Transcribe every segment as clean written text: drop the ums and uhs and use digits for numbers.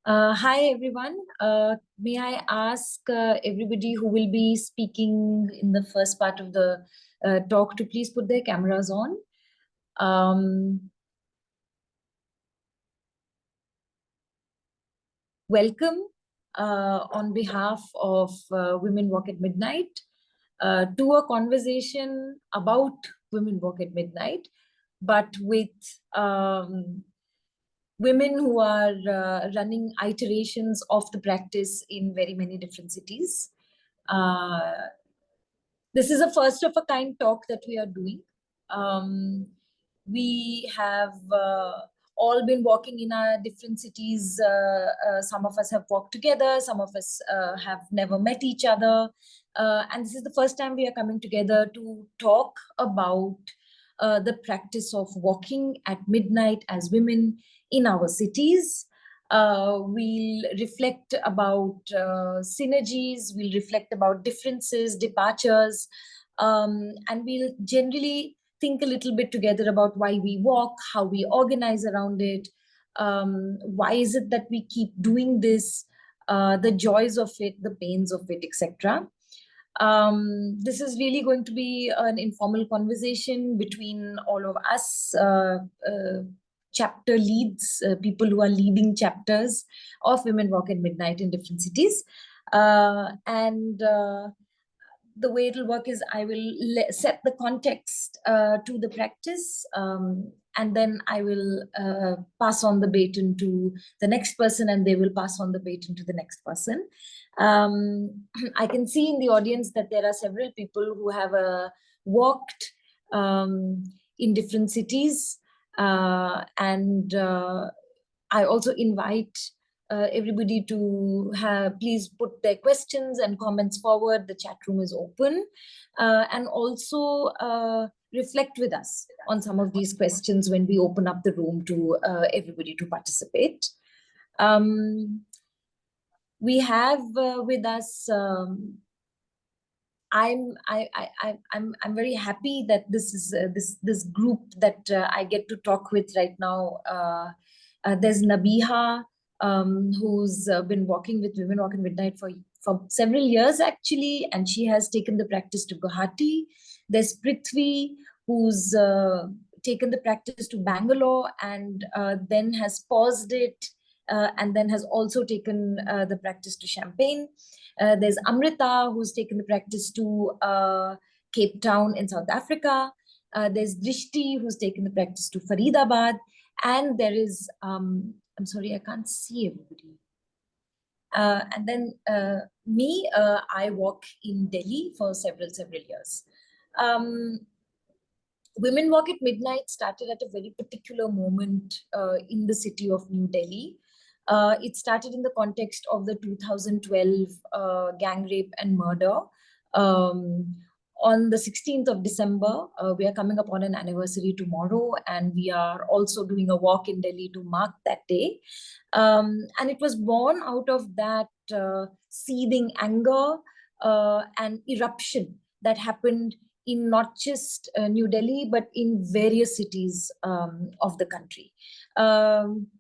Hi everyone. May I ask everybody who will be speaking in the first part of the talk to please put their cameras on. Welcome on behalf of Women Walk at Midnight to a conversation about Women Walk at Midnight, but with women who are running iterations of the practice in very many different cities. This is a first of a kind talk that we are doing. We have all been walking in our different cities. Some of us have walked together, some of us have never met each other. And this is the first time we are coming together to talk about the practice of walking at midnight as women in our cities. We'll reflect about synergies, we'll reflect about differences, departures, and we'll generally think a little bit together about why we walk, how we organize around it, why is it that we keep doing this, the joys of it, the pains of it, etc. This is really going to be an informal conversation between all of us, chapter leads, people who are leading chapters of Women Walk at Midnight in different cities. The way it'll work is I will set the context to the practice, and then I will pass on the baton to the next person, and they will pass on the baton to the next person. I can see in the audience that there are several people who have walked in different cities, and I also invite everybody to please put their questions and comments forward. The chat room is open, and also reflect with us on some of these questions when we open up the room to everybody to participate. We have with us. I'm very happy that this is this group that I get to talk with right now. There's Nabiha, who's been walking with Women Walk at Midnight for several years actually, and she has taken the practice to Guwahati. There's Prithvi, who's taken the practice to Bangalore and then has paused it, and then has also taken the practice to Champagne. There's Amrita, who's taken the practice to Cape Town in South Africa. There's Drishti, who's taken the practice to Faridabad. And there is, I'm sorry, I can't see everybody. And then me, I walk in Delhi for several years. Women Walk at Midnight started at a very particular moment in the city of New Delhi. It started in the context of the 2012 gang rape and murder. On the 16th of December, we are coming up on an anniversary tomorrow, and we are also doing a walk in Delhi to mark that day. And it was born out of that seething anger and eruption that happened in not just New Delhi, but in various cities of the country.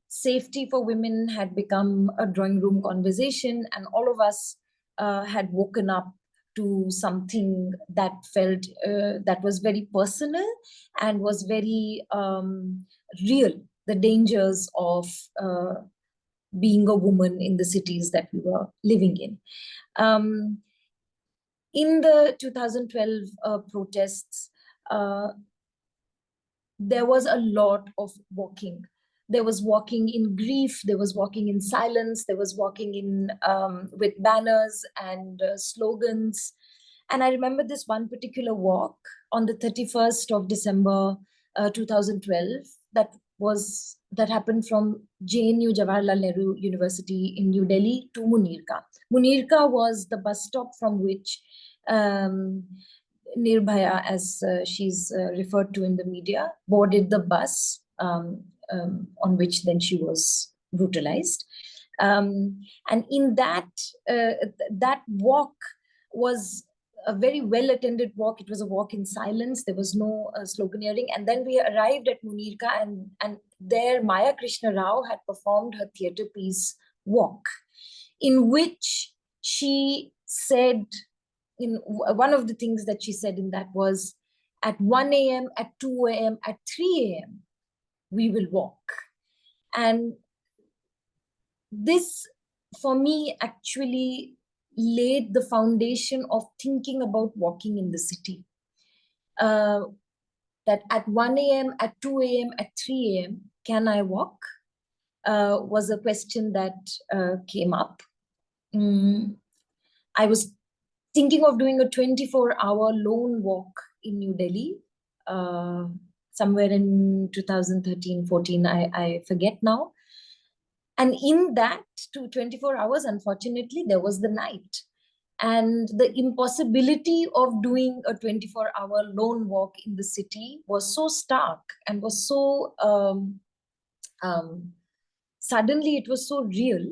Safety for women had become a drawing room conversation, and all of us had woken up to something that felt that was very personal and was very real, the dangers of being a woman in the cities that we were living in. In the 2012 protests, there was a lot of walking. There was walking in grief, there was walking in silence, there was walking in with banners and slogans. And I remember this one particular walk on the 31st of December 2012 that happened from JNU Jawaharlal Nehru University in New Delhi to Munirka. Munirka was the bus stop from which Nirbhaya, as she's referred to in the media, boarded the bus on which then she was brutalized. And in that walk was a very well-attended walk. It was a walk in silence. There was no sloganeering. And then we arrived at Munirka, and there Maya Krishna Rao had performed her theatre piece, walk, in which she said, one of the things that she said in that was, at 1 a.m., at 2 a.m., at 3 a.m., we will walk. And this, for me, actually laid the foundation of thinking about walking in the city. That at 1 a.m., at 2 a.m., at 3 a.m., can I walk? Was a question that came up. I was thinking of doing a 24-hour lone walk in New Delhi, somewhere in 2013-14, I forget now. And in that 24 hours, unfortunately, there was the night. And the impossibility of doing a 24-hour lone walk in the city was so stark and was so, suddenly it was so real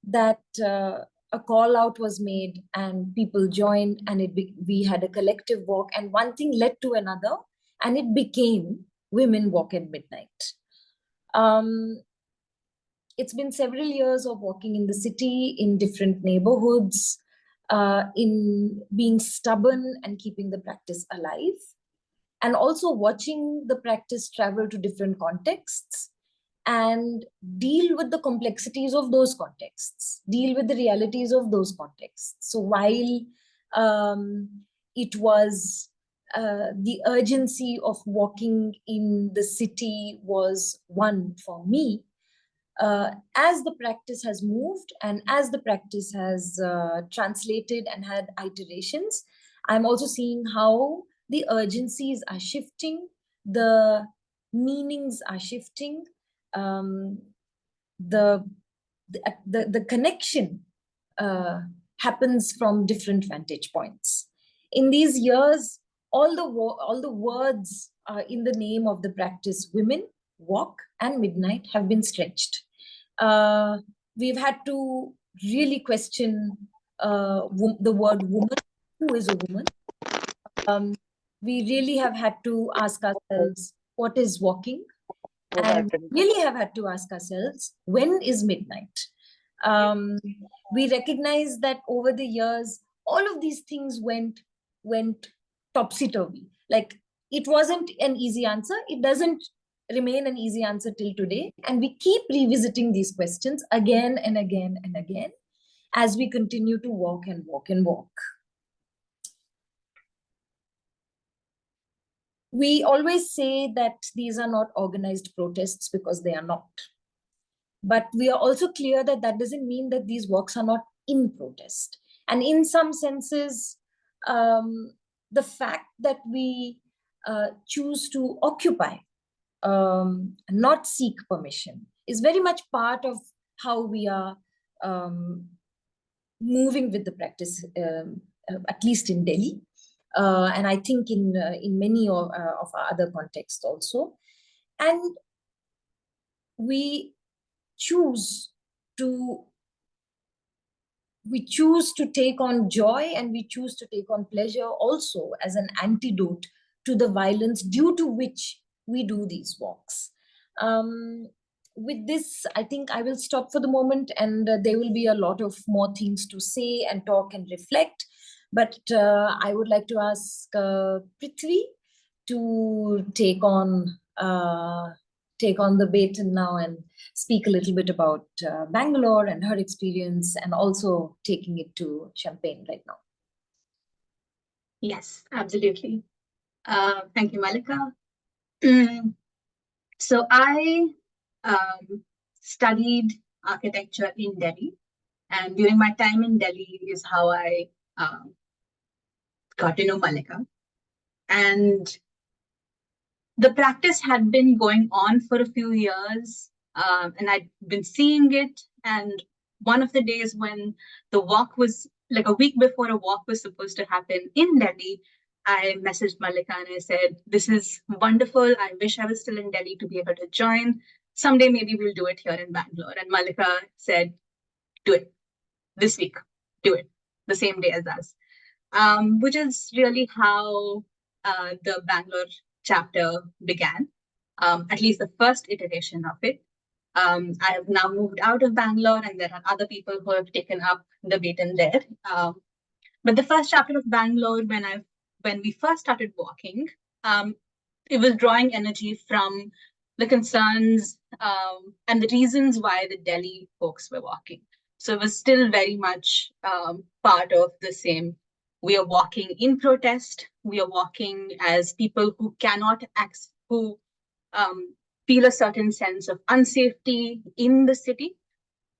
that a call out was made and people joined, and we had a collective walk, and one thing led to another, and it became Women Walk at Midnight. It's been several years of walking in the city, in different neighborhoods, in being stubborn and keeping the practice alive, and also watching the practice travel to different contexts and deal with the complexities of those contexts, deal with the realities of those contexts. So while it was the urgency of walking in the city was one for me, as the practice has moved and as the practice has translated and had iterations, I'm also seeing how the urgencies are shifting, the meanings are shifting, the connection happens from different vantage points. In these years, all the words in the name of the practice, women, walk, and midnight, have been stretched. We've had to really question the word woman. Who is a woman? We really have had to ask ourselves, what is walking? And really have had to ask ourselves, when is midnight? We recognize that over the years, all of these things went topsy-turvy. Like, it wasn't an easy answer. It doesn't remain an easy answer till today. And we keep revisiting these questions again and again and again as we continue to walk and walk and walk. We always say that these are not organized protests, because they are not. But we are also clear that that doesn't mean that these walks are not in protest. And in some senses, the fact that we choose to occupy, not seek permission, is very much part of how we are moving with the practice, at least in Delhi. And I think in many of our other contexts also. And we choose to take on joy, and we choose to take on pleasure also as an antidote to the violence due to which we do these walks. With this, I think I will stop for the moment, and there will be a lot of more things to say and talk and reflect. But I would like to ask Prithvi to take on the baton now and speak a little bit about Bangalore and her experience, and also taking it to Champagne right now. Yes, absolutely. Thank you, Mallika. So I studied architecture in Delhi, and during my time in Delhi is how I got to know Mallika. And the practice had been going on for a few years, and I'd been seeing it. And one of the days when the walk was, like a week before a walk was supposed to happen in Delhi, I messaged Mallika and I said, this is wonderful. I wish I was still in Delhi to be able to join. Someday maybe we'll do it here in Bangalore. And Mallika said, do it this week, do it the same day as us, which is really how the Bangalore chapter began, at least the first iteration of it. I have now moved out of Bangalore, and there are other people who have taken up the baton there. But the first chapter of Bangalore, when we first started walking, um, it was drawing energy from the concerns and the reasons why the Delhi folks were walking. So it was still very much part of the same. We are walking in protest. We are walking as people who cannot who feel a certain sense of unsafety in the city.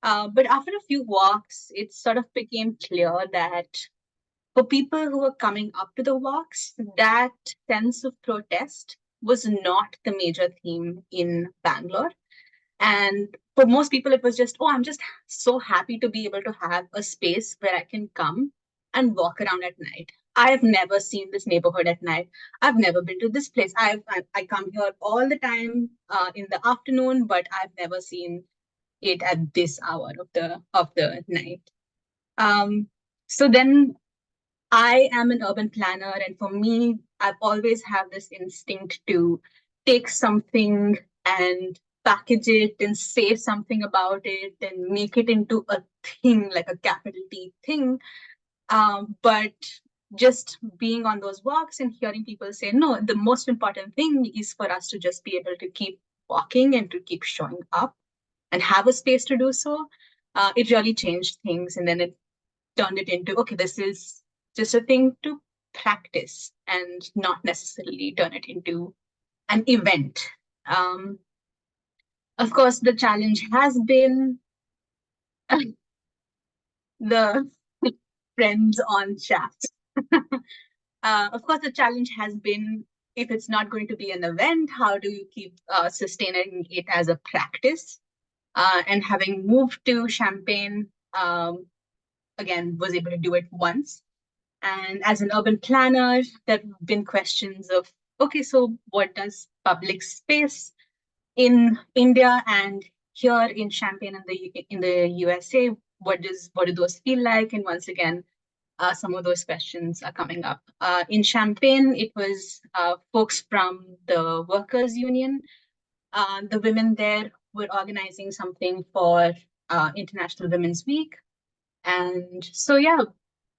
But after a few walks, it sort of became clear that for people who were coming up to the walks, that sense of protest was not the major theme in Bangalore. And for most people, it was just, oh, I'm just so happy to be able to have a space where I can come and walk around at night. I've never seen this neighborhood at night. I've never been to this place. I come here all the time in the afternoon, but I've never seen it at this hour of the night. So then I am an urban planner, and for me, I've always had this instinct to take something and package it and say something about it and make it into a thing, like a capital T thing. But just being on those walks and hearing people say, no, the most important thing is for us to just be able to keep walking and to keep showing up and have a space to do so. It really changed things. And then it turned it into, okay, this is just a thing to practice and not necessarily turn it into an event. Of course, the challenge has been the friends on chat. Of course, the challenge has been, if it's not going to be an event, how do you keep sustaining it as a practice? And having moved to Champaign, again, was able to do it once. And as an urban planner, there have been questions of, okay, so what does public space in India and here in Champaign in the USA, what do those feel like? And once again, some of those questions are coming up. In Champaign, it was folks from the workers' union. The women there were organizing something for International Women's Week. And so, yeah,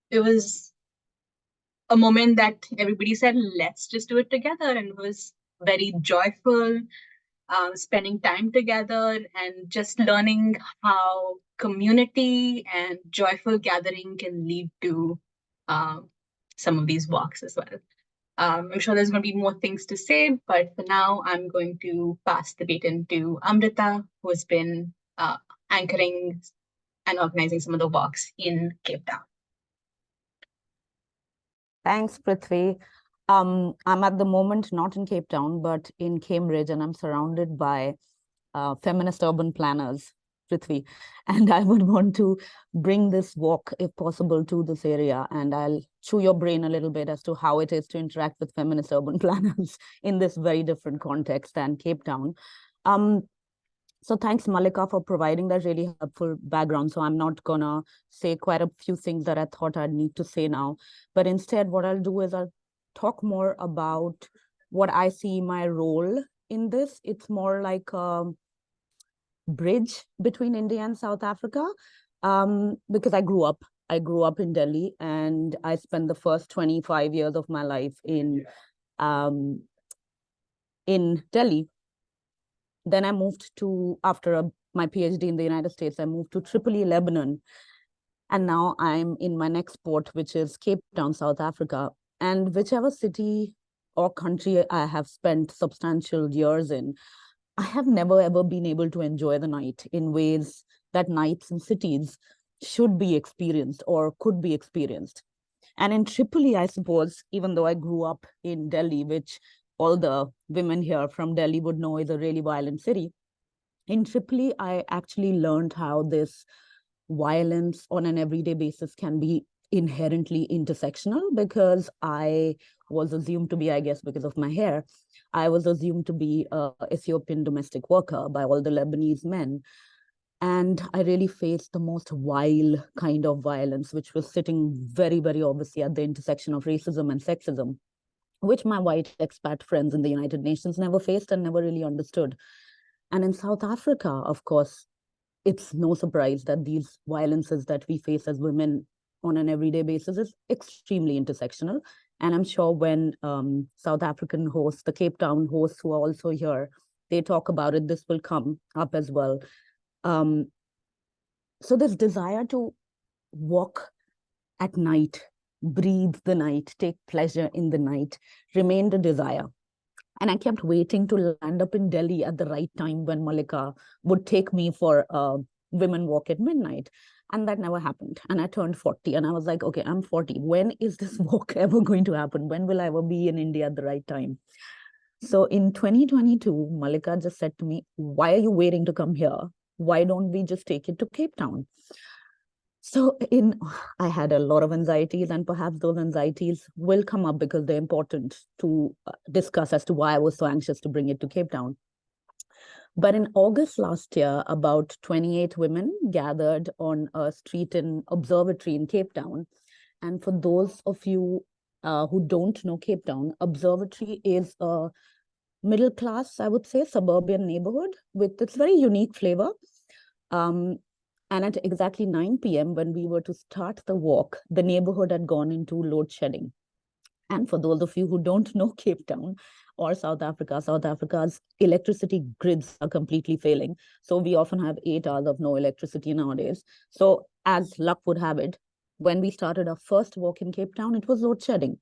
it was a moment that everybody said, let's just do it together. And it was very joyful, spending time together and just learning how community and joyful gathering can lead to some of these walks as well. I'm sure there's going to be more things to say, but for now, I'm going to pass the baton to Amrita, who has been anchoring and organizing some of the walks in Cape Town. Thanks, Prithvi. I'm at the moment not in Cape Town, but in Cambridge, and I'm surrounded by feminist urban planners, Prithvi. And I would want to bring this walk, if possible, to this area. And I'll chew your brain a little bit as to how it is to interact with feminist urban planners in this very different context than Cape Town. So thanks, Mallika, for providing that really helpful background. So I'm not gonna say quite a few things that I thought I'd need to say now, but instead what I'll do is I'll talk more about what I see my role in this. It's more like a bridge between India and South Africa, because I grew up in Delhi, and I spent the first 25 years of my life in Delhi. Then I moved to, after my PhD in the United States, I moved to Tripoli, Lebanon. And now I'm in my next port, which is Cape Town, South Africa. And whichever city or country I have spent substantial years in, I have never ever been able to enjoy the night in ways that nights in cities should be experienced or could be experienced. And in Tripoli, I suppose, even though I grew up in Delhi, which all the women here from Delhi would know is a really violent city, in Tripoli, I actually learned how this violence on an everyday basis can be inherently intersectional, because I was assumed to be, I guess, because of my hair, I was assumed to be an Ethiopian domestic worker by all the Lebanese men. And I really faced the most vile kind of violence, which was sitting very, very obviously at the intersection of racism and sexism, which my white expat friends in the United Nations never faced and never really understood. And in South Africa, of course, it's no surprise that these violences that we face as women on an everyday basis is extremely intersectional. And I'm sure when South African hosts, the Cape Town hosts who are also here, they talk about it, this will come up as well. So this desire to walk at night, breathe the night, take pleasure in the night remained a desire. And I kept waiting to land up in Delhi at the right time when Mallika would take me for a women walk at midnight. And that never happened. And I turned 40 and I was like, okay, I'm 40. When is this walk ever going to happen? When will I ever be in India at the right time? So in 2022, Mallika just said to me, why are you waiting to come here? Why don't we just take it to Cape Town? So I had a lot of anxieties, and perhaps those anxieties will come up because they're important to discuss as to why I was so anxious to bring it to Cape Town. But in August last year, about 28 women gathered on a street in Observatory in Cape Town. And for those of you who don't know Cape Town, Observatory is a middle class, I would say, suburban neighborhood with its very unique flavor. And at exactly 9 p.m., when we were to start the walk, the neighborhood had gone into load shedding. And for those of you who don't know Cape Town or South Africa's electricity grids are completely failing. So we often have 8 hours of no electricity nowadays. So as luck would have it, when we started our first walk in Cape Town, it was load shedding.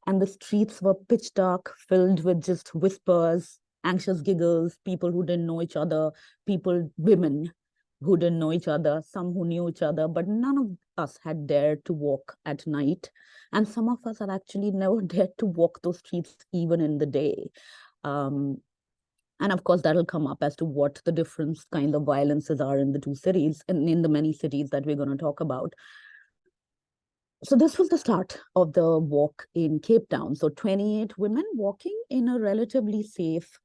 And the streets were pitch dark, filled with just whispers, anxious giggles, people who didn't know each other, women who didn't know each other, some who knew each other, but none of us had dared to walk at night. And some of us had actually never dared to walk those streets even in the day. And of course, that'll come up as to what the different kind of violences are in the two cities and in the many cities that we're going to talk about. So this was the start of the walk in Cape Town. So 28 women walking in a relatively safe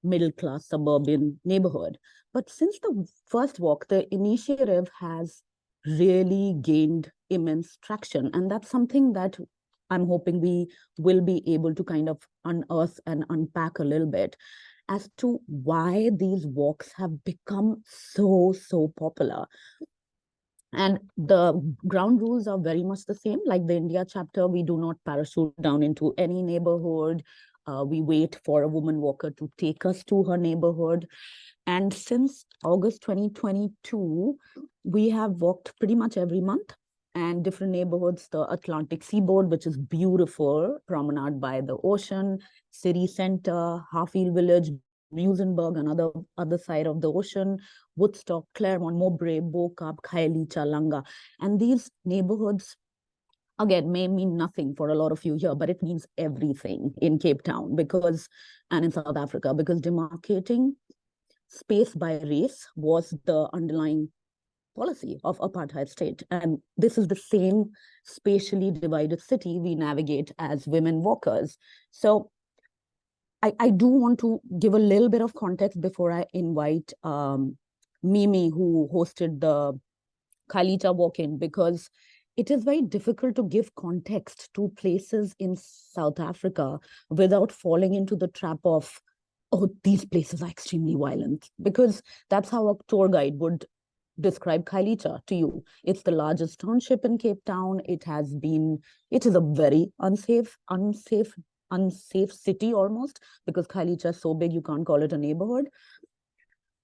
middle-class suburban neighborhood. But since the first walk, the initiative has really gained immense traction. And that's something that I'm hoping we will be able to kind of unearth and unpack a little bit as to why these walks have become so popular. And the ground rules are very much the same. Like the India chapter, we do not parachute down into any neighborhood. We wait for a woman walker to take us to her neighborhood. And since August 2022, we have walked pretty much every month and different neighborhoods, the Atlantic seaboard, which is beautiful, promenade by the ocean, city center, Harfield village, Musenberg, another other side of the ocean, Woodstock, Claremont, Mowbray, Bo-Kaap, Khayelitsha, Langa. And these neighborhoods, again, may mean nothing for a lot of you here, but it means everything in Cape Town and in South Africa, because demarcating space by race was the underlying policy of apartheid state. And this is the same spatially divided city we navigate as women walkers. So I do want to give a little bit of context before I invite Mimi, who hosted the Khayelitsha walk-in, because it is very difficult to give context to places in South Africa without falling into the trap of, oh, these places are extremely violent, because that's how a tour guide would describe Khayelitsha to you. It's the largest township in Cape Town. It is a very unsafe city almost, because Khayelitsha is so big you can't call it a neighborhood.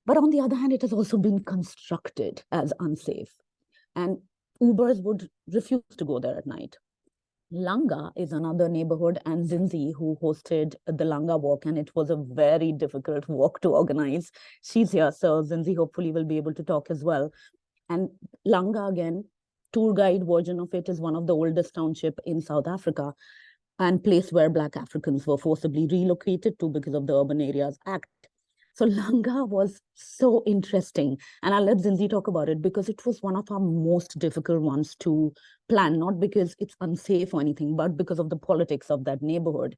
But on the other hand, it has also been constructed as unsafe. And Ubers would refuse to go there at night. Langa is another neighborhood, and Zinzi, who hosted the Langa walk, and it was a very difficult walk to organize. She's here, so Zinzi hopefully will be able to talk as well. And Langa, again, tour guide version of it, is one of the oldest township in South Africa, and place where Black Africans were forcibly relocated to because of the Urban Areas Act. So Langa was so interesting. And I'll let Zinzi talk about it, because it was one of our most difficult ones to plan, not because it's unsafe or anything, but because of the politics of that neighborhood.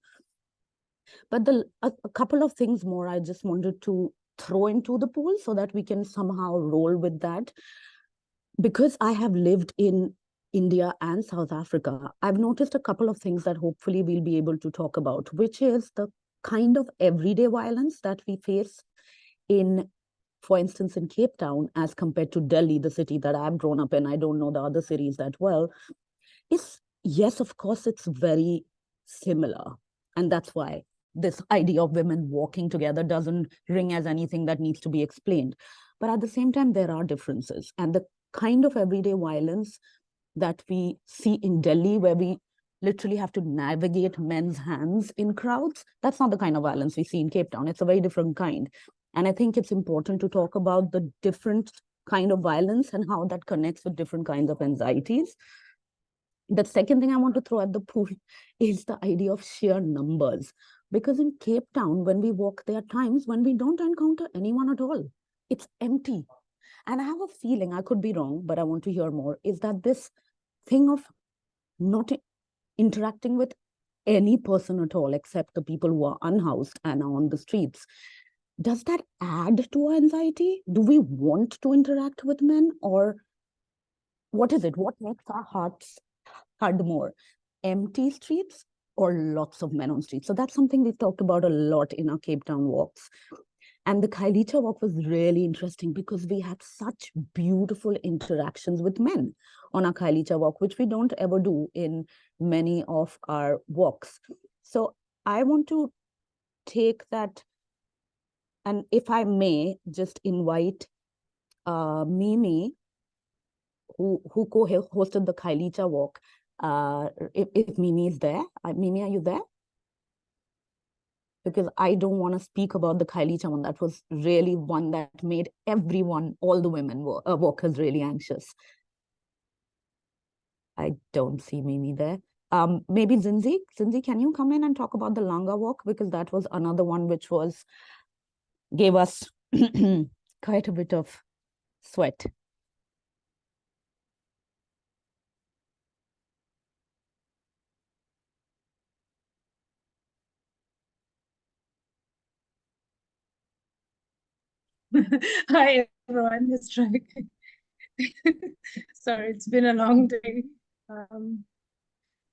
But a couple of things more I just wanted to throw into the pool so that we can somehow roll with that. Because I have lived in India and South Africa, I've noticed a couple of things that hopefully we'll be able to talk about, which is the kind of everyday violence that we face for instance, in Cape Town, as compared to Delhi, the city that I've grown up in, I don't know the other cities that well, is, yes, of course, it's very similar. And that's why this idea of women walking together doesn't ring as anything that needs to be explained. But at the same time, there are differences. And the kind of everyday violence that we see in Delhi, where we literally have to navigate men's hands in crowds, that's not the kind of violence we see in Cape Town. It's a very different kind. And I think it's important to talk about the different kind of violence and how that connects with different kinds of anxieties. The second thing I want to throw at the pool is the idea of sheer numbers. Because in Cape Town, when we walk, there are times when we don't encounter anyone at all. It's empty. And I have a feeling, I could be wrong, but I want to hear more, is that this thing of not interacting with any person at all, except the people who are unhoused and are on the streets, does that add to our anxiety? Do we want to interact with men, or what is it? What makes our hearts hard more? Empty streets or lots of men on streets? So that's something we've talked about a lot in our Cape Town walks. And the Khayelitsha walk was really interesting because we had such beautiful interactions with men on our Khayelitsha walk, which we don't ever do in many of our walks. So I want to take that, and if I may, just invite Mimi, who co-hosted the Khayelitsha walk. If Mimi is there. Mimi, are you there? Because I don't want to speak about the Khayelitsha one. That was really one that made everyone, all the women walkers, really anxious. I don't see Mimi there. Maybe Zinzi. Zinzi, can you come in and talk about the Langa walk? Because that was another one which gave us quite a bit of sweat. Hi everyone, it's Drake. Sorry, it's been a long day.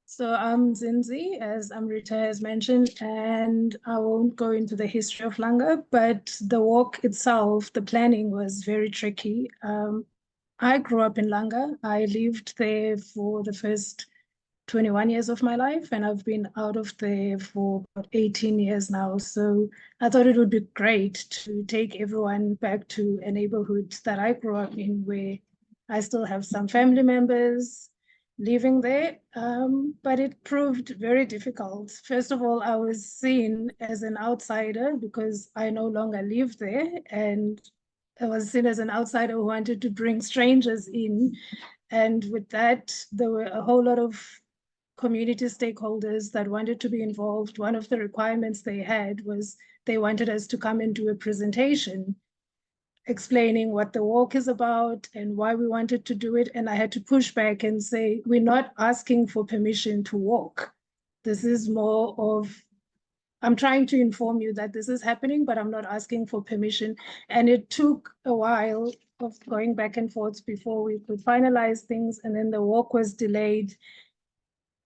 So I'm Zinzi, as Amrita has mentioned, and I won't go into the history of Langa, but the walk itself, the planning was very tricky. I grew up in Langa. I lived there for the first 21 years of my life, and I've been out of there for about 18 years now. So I thought it would be great to take everyone back to a neighborhood that I grew up in, where I still have some family members living there. But it proved very difficult. First of all, I was seen as an outsider because I no longer live there, and I was seen as an outsider who wanted to bring strangers in. And with that, there were a whole lot of community stakeholders that wanted to be involved. One of the requirements they had was they wanted us to come and do a presentation explaining what the walk is about and why we wanted to do it. And I had to push back and say, we're not asking for permission to walk. This is more of, I'm trying to inform you that this is happening, but I'm not asking for permission. And it took a while of going back and forth before we could finalize things. And then the walk was delayed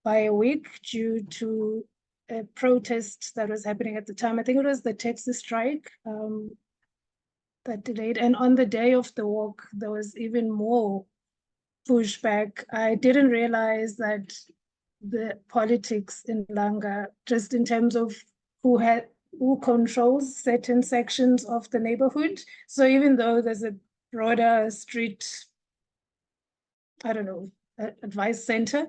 by a week due to a protest that was happening at the time. I think it was the Texas strike that delayed. And on the day of the walk, there was even more pushback. I didn't realize that the politics in Langa, just in terms of who controls certain sections of the neighborhood. So even though there's a broader street, I don't know, advice center,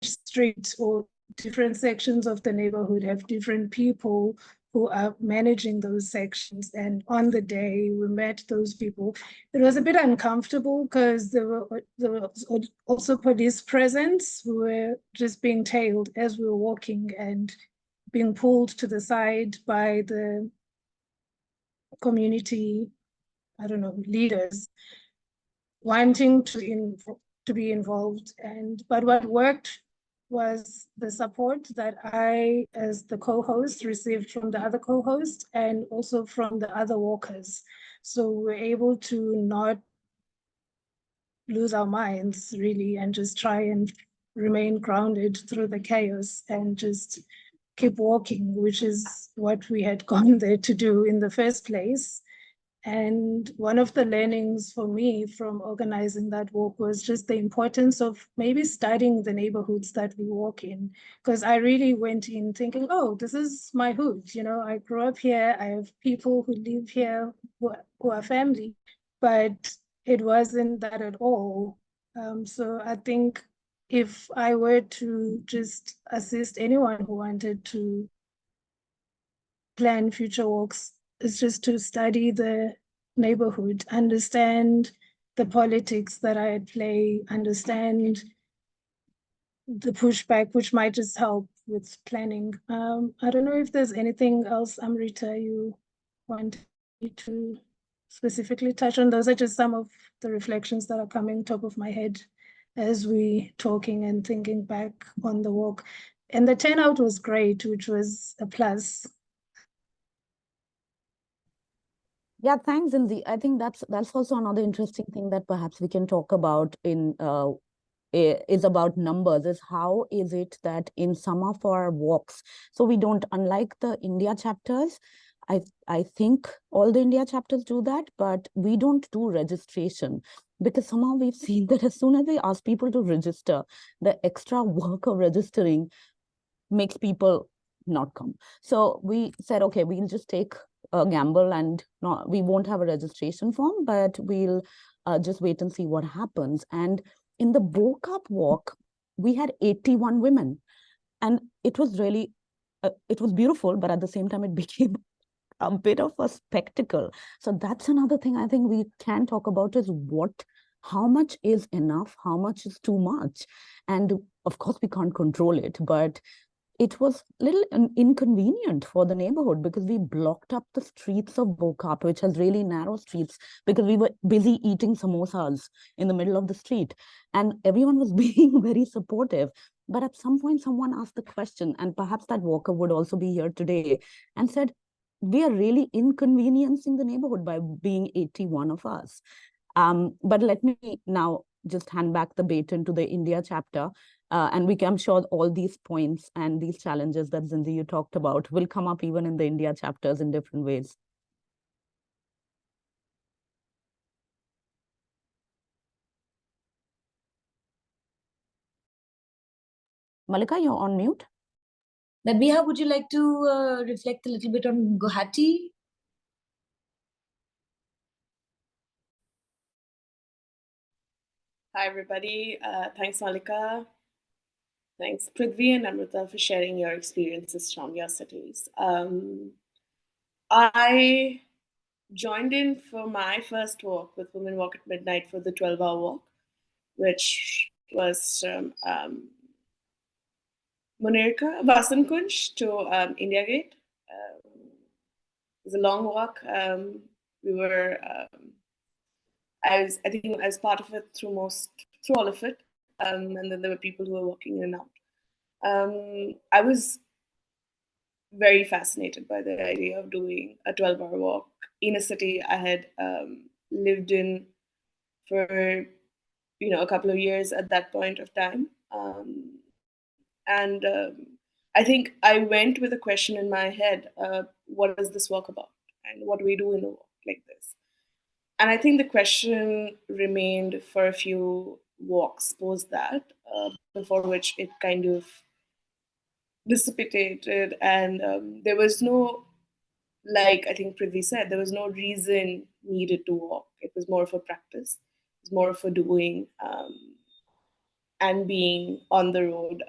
street or different sections of the neighborhood have different people who are managing those sections. And on the day we met those people, it was a bit uncomfortable because there was also police presence who were just being tailed as we were walking and being pulled to the side by the community, I don't know, leaders wanting to be involved. But what worked was the support that I, as the co-host, received from the other co-host and also from the other walkers. So we were able to not lose our minds, really, and just try and remain grounded through the chaos and just keep walking, which is what we had gone there to do in the first place. And one of the learnings for me from organizing that walk was just the importance of maybe studying the neighborhoods that we walk in. Because I really went in thinking, oh, this is my hood. You know, I grew up here. I have people who live here who are family, but it wasn't that at all. So I think if I were to just assist anyone who wanted to plan future walks, is just to study the neighborhood, understand the politics that are at play, understand the pushback, which might just help with planning. I don't know if there's anything else, Amrita, you want me to specifically touch on. Those are just some of the reflections that are coming top of my head as we talking and thinking back on the walk. And the turnout was great, which was a plus. Yeah, thanks, Zinzi. I think that's also another interesting thing that perhaps we can talk about in is about numbers, is how is it that in some of our walks, so we don't, unlike the India chapters, I think all the India chapters do that, but we don't do registration, because somehow we've seen that as soon as we ask people to register, the extra work of registering makes people not come. So we said, okay, we'll just take a gamble and we won't have a registration form, but we'll just wait and see what happens. And in the Bokap walk, we had 81 women, and it was really, it was beautiful, but at the same time, it became a bit of a spectacle. So that's another thing I think we can talk about, is how much is enough, how much is too much. And of course, we can't control it, but it was a little inconvenient for the neighborhood, because we blocked up the streets of Bokap, which has really narrow streets, because we were busy eating samosas in the middle of the street. And everyone was being very supportive. But at some point, someone asked the question, and perhaps that walker would also be here today, and said, we are really inconveniencing the neighborhood by being 81 of us. But let me now just hand back the baton to the India chapter. And I'm sure all these points and these challenges that Zinzi you talked about will come up even in the India chapters in different ways. Mallika, you're on mute. Nabiha, would you like to reflect a little bit on Guwahati? Hi, everybody. Thanks, Mallika. Thanks, Prithvi and Amrita, for sharing your experiences from your cities. I joined in for my first walk with Women Walk at Midnight for the 12-hour walk, which was from Munirka, Vasankunj to India Gate. It was a long walk. We were, I think I was part of it through all of it. And then there were people who were walking in and out. I was very fascinated by the idea of doing a 12-hour walk in a city I had lived in for a couple of years at that point of time. And I think I went with a question in my head, what is this walk about? And what do we do in a walk like this? And I think the question remained for a few walks post that, before which it kind of dissipated, and there was no, like I think Prithvi said, there was no reason needed to walk. It was more of a practice. It was more of a doing, and being on the road,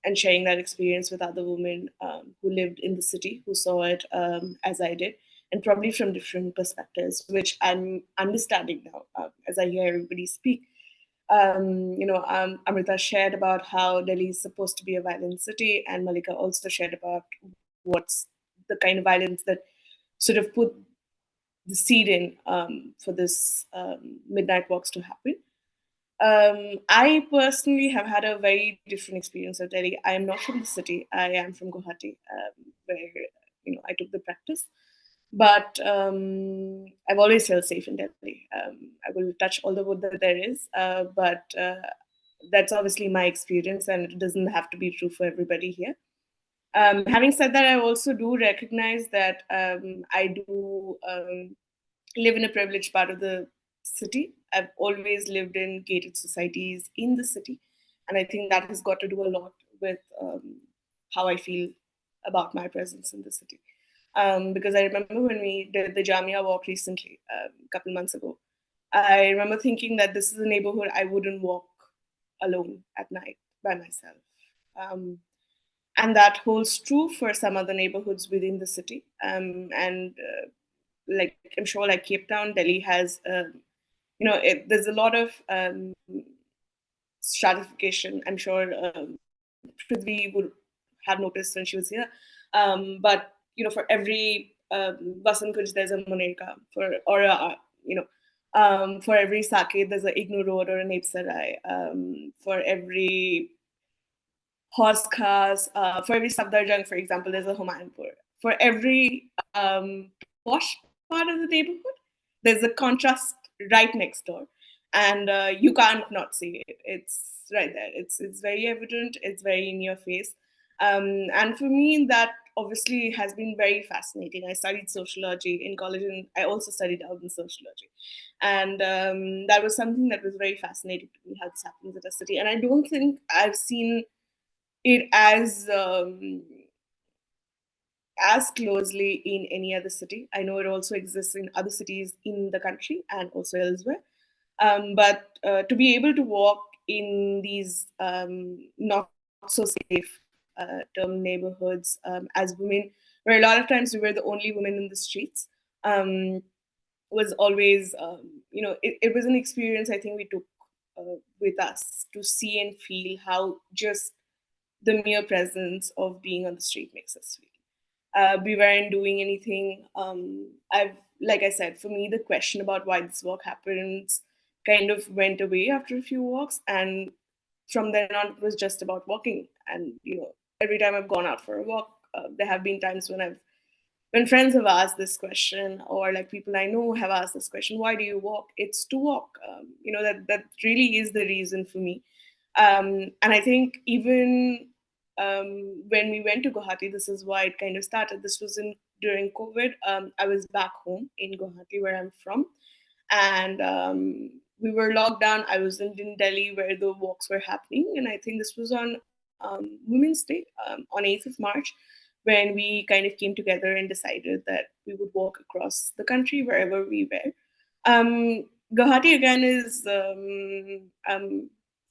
and sharing that experience with other women who lived in the city, who saw it as I did, and probably from different perspectives, which I'm understanding now as I hear everybody speak. Amrita shared about how Delhi is supposed to be a violent city, and Mallika also shared about what's the kind of violence that sort of put the seed in for this midnight walks to happen. I personally have had a very different experience of Delhi. I am not from the city. I am from Guwahati, where I took the practice. But I've always felt safe in Delhi. I will touch all the wood that there is, but that's obviously my experience, and it doesn't have to be true for everybody here. Having said that, I also do recognize that I do live in a privileged part of the city. I've always lived in gated societies in the city, and I think that has got to do a lot with how I feel about my presence in the city. Because I remember when we did the Jamia walk recently, a couple months ago, I remember thinking that this is a neighborhood I wouldn't walk alone at night by myself. And that holds true for some other neighborhoods within the city. And like I'm sure, like Cape Town, Delhi has, there's a lot of stratification. I'm sure Prithvi would have noticed when she was here. But for every Vasant Kunj, there's a Moneka. For every Saket, there's a Ignu Road or a Nepsarai. For every horse cars, for every Safdarjung, for example, there's a Humayunpur. For every posh part of the neighborhood, there's a contrast right next door. And you can't not see it. It's right there. It's very evident. It's very in your face. And for me, that obviously has been very fascinating. I studied sociology in college, and I also studied urban sociology. And that was something that was very fascinating to me, how this happens at a city. And I don't think I've seen it as closely in any other city. I know it also exists in other cities in the country and also elsewhere. But to be able to walk in these not so safe term neighborhoods as women, where a lot of times we were the only women in the streets, was always, it was an experience I think we took with us to see and feel how just the mere presence of being on the street makes us feel. We weren't doing anything. Like I said, for me, the question about why this walk happens kind of went away after a few walks, and from then on, it was just about walking. And every time I've gone out for a walk, there have been times when friends have asked this question, or like people I know have asked this question, why do you walk? It's to walk. That really is the reason for me. And I think even when we went to Guwahati, this is why it kind of started. This was during COVID. I was back home in Guwahati, where I'm from, and we were locked down. I was in Delhi, where the walks were happening, and I think this was on Women's Day, on 8th of March, when we kind of came together and decided that we would walk across the country wherever we were. Guwahati again is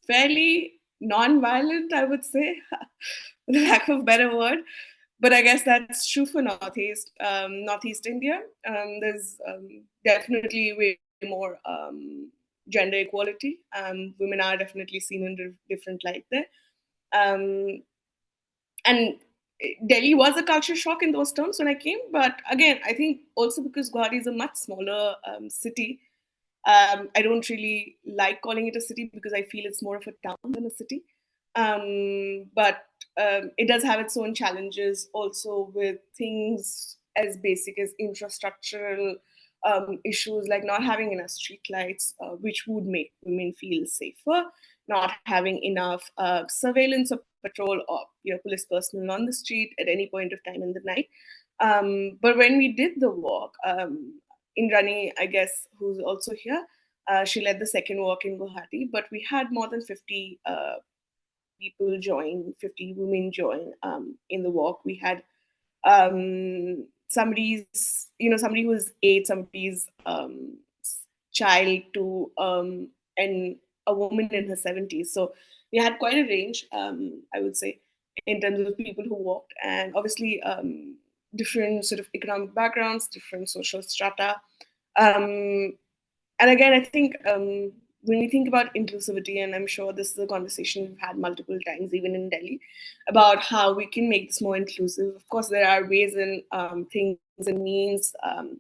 fairly non-violent, I would say, for the lack of a better word. But I guess that's true for Northeast India. There's definitely way more gender equality. Women are definitely seen in a different light there. And Delhi was a culture shock in those terms when I came. But again, I think also because Guwahati is a much smaller city, I don't really like calling it a city because I feel it's more of a town than a city. But it does have its own challenges also, with things as basic as infrastructural issues, like not having enough streetlights, which would make women feel safer, not having enough surveillance or patrol or police personnel on the street at any point of time in the night. But when we did the walk, Indrani, I guess, who's also here, she led the second walk in Guwahati, but we had more than 50 people join, 50 women join in the walk. We had somebody who was 8, somebody's child to and a woman in her 70s. So we had quite a range, I would say, in terms of people who walked, and obviously different sort of economic backgrounds, different social strata. And again, I think when we think about inclusivity, and I'm sure this is a conversation we've had multiple times, even in Delhi, about how we can make this more inclusive. Of course, there are ways and things and means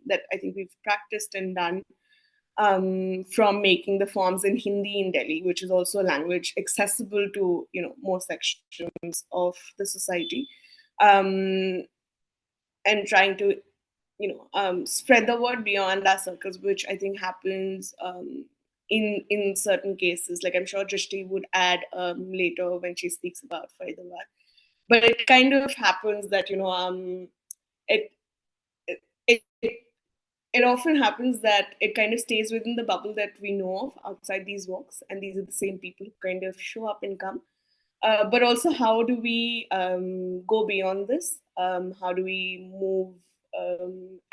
that I think we've practiced and done, from making the forms in Hindi in Delhi, which is also a language accessible to more sections of the society, and trying to spread the word beyond our circles, which I think happens in certain cases. Like I'm sure Drishti would add later when she speaks about Faridabad. But it kind of happens that it it often happens that it kind of stays within the bubble that we know of outside these walks, and these are the same people who kind of show up and come. But also, how do we go beyond this? How do we move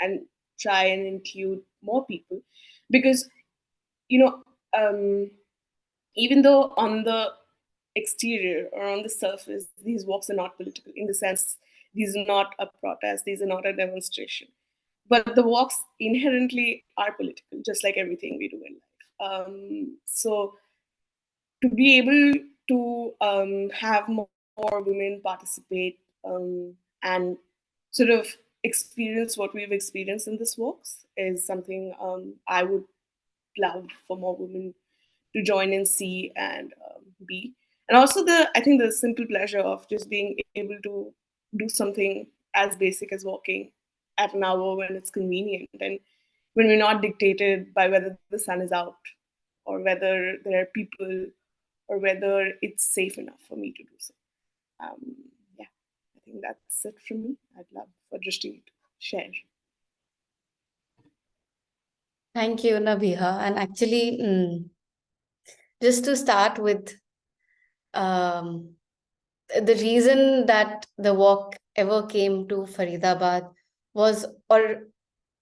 and try and include more people? Because, you know, even though on the exterior or on the surface, these walks are not political, in the sense, these are not a protest, these are not a demonstration. But the walks inherently are political, just like everything we do in life. So to be able to have more women participate and sort of experience what we've experienced in this walks is something I would love for more women to join and see and be. And also I think the simple pleasure of just being able to do something as basic as walking at an hour when it's convenient and when we're not dictated by whether the sun is out or whether there are people or whether it's safe enough for me to do so. Yeah, I think that's it from me. I'd love for Drishti to share. Thank you, Nabiha. And actually, just to start with, the reason that the walk ever came to Faridabad was, or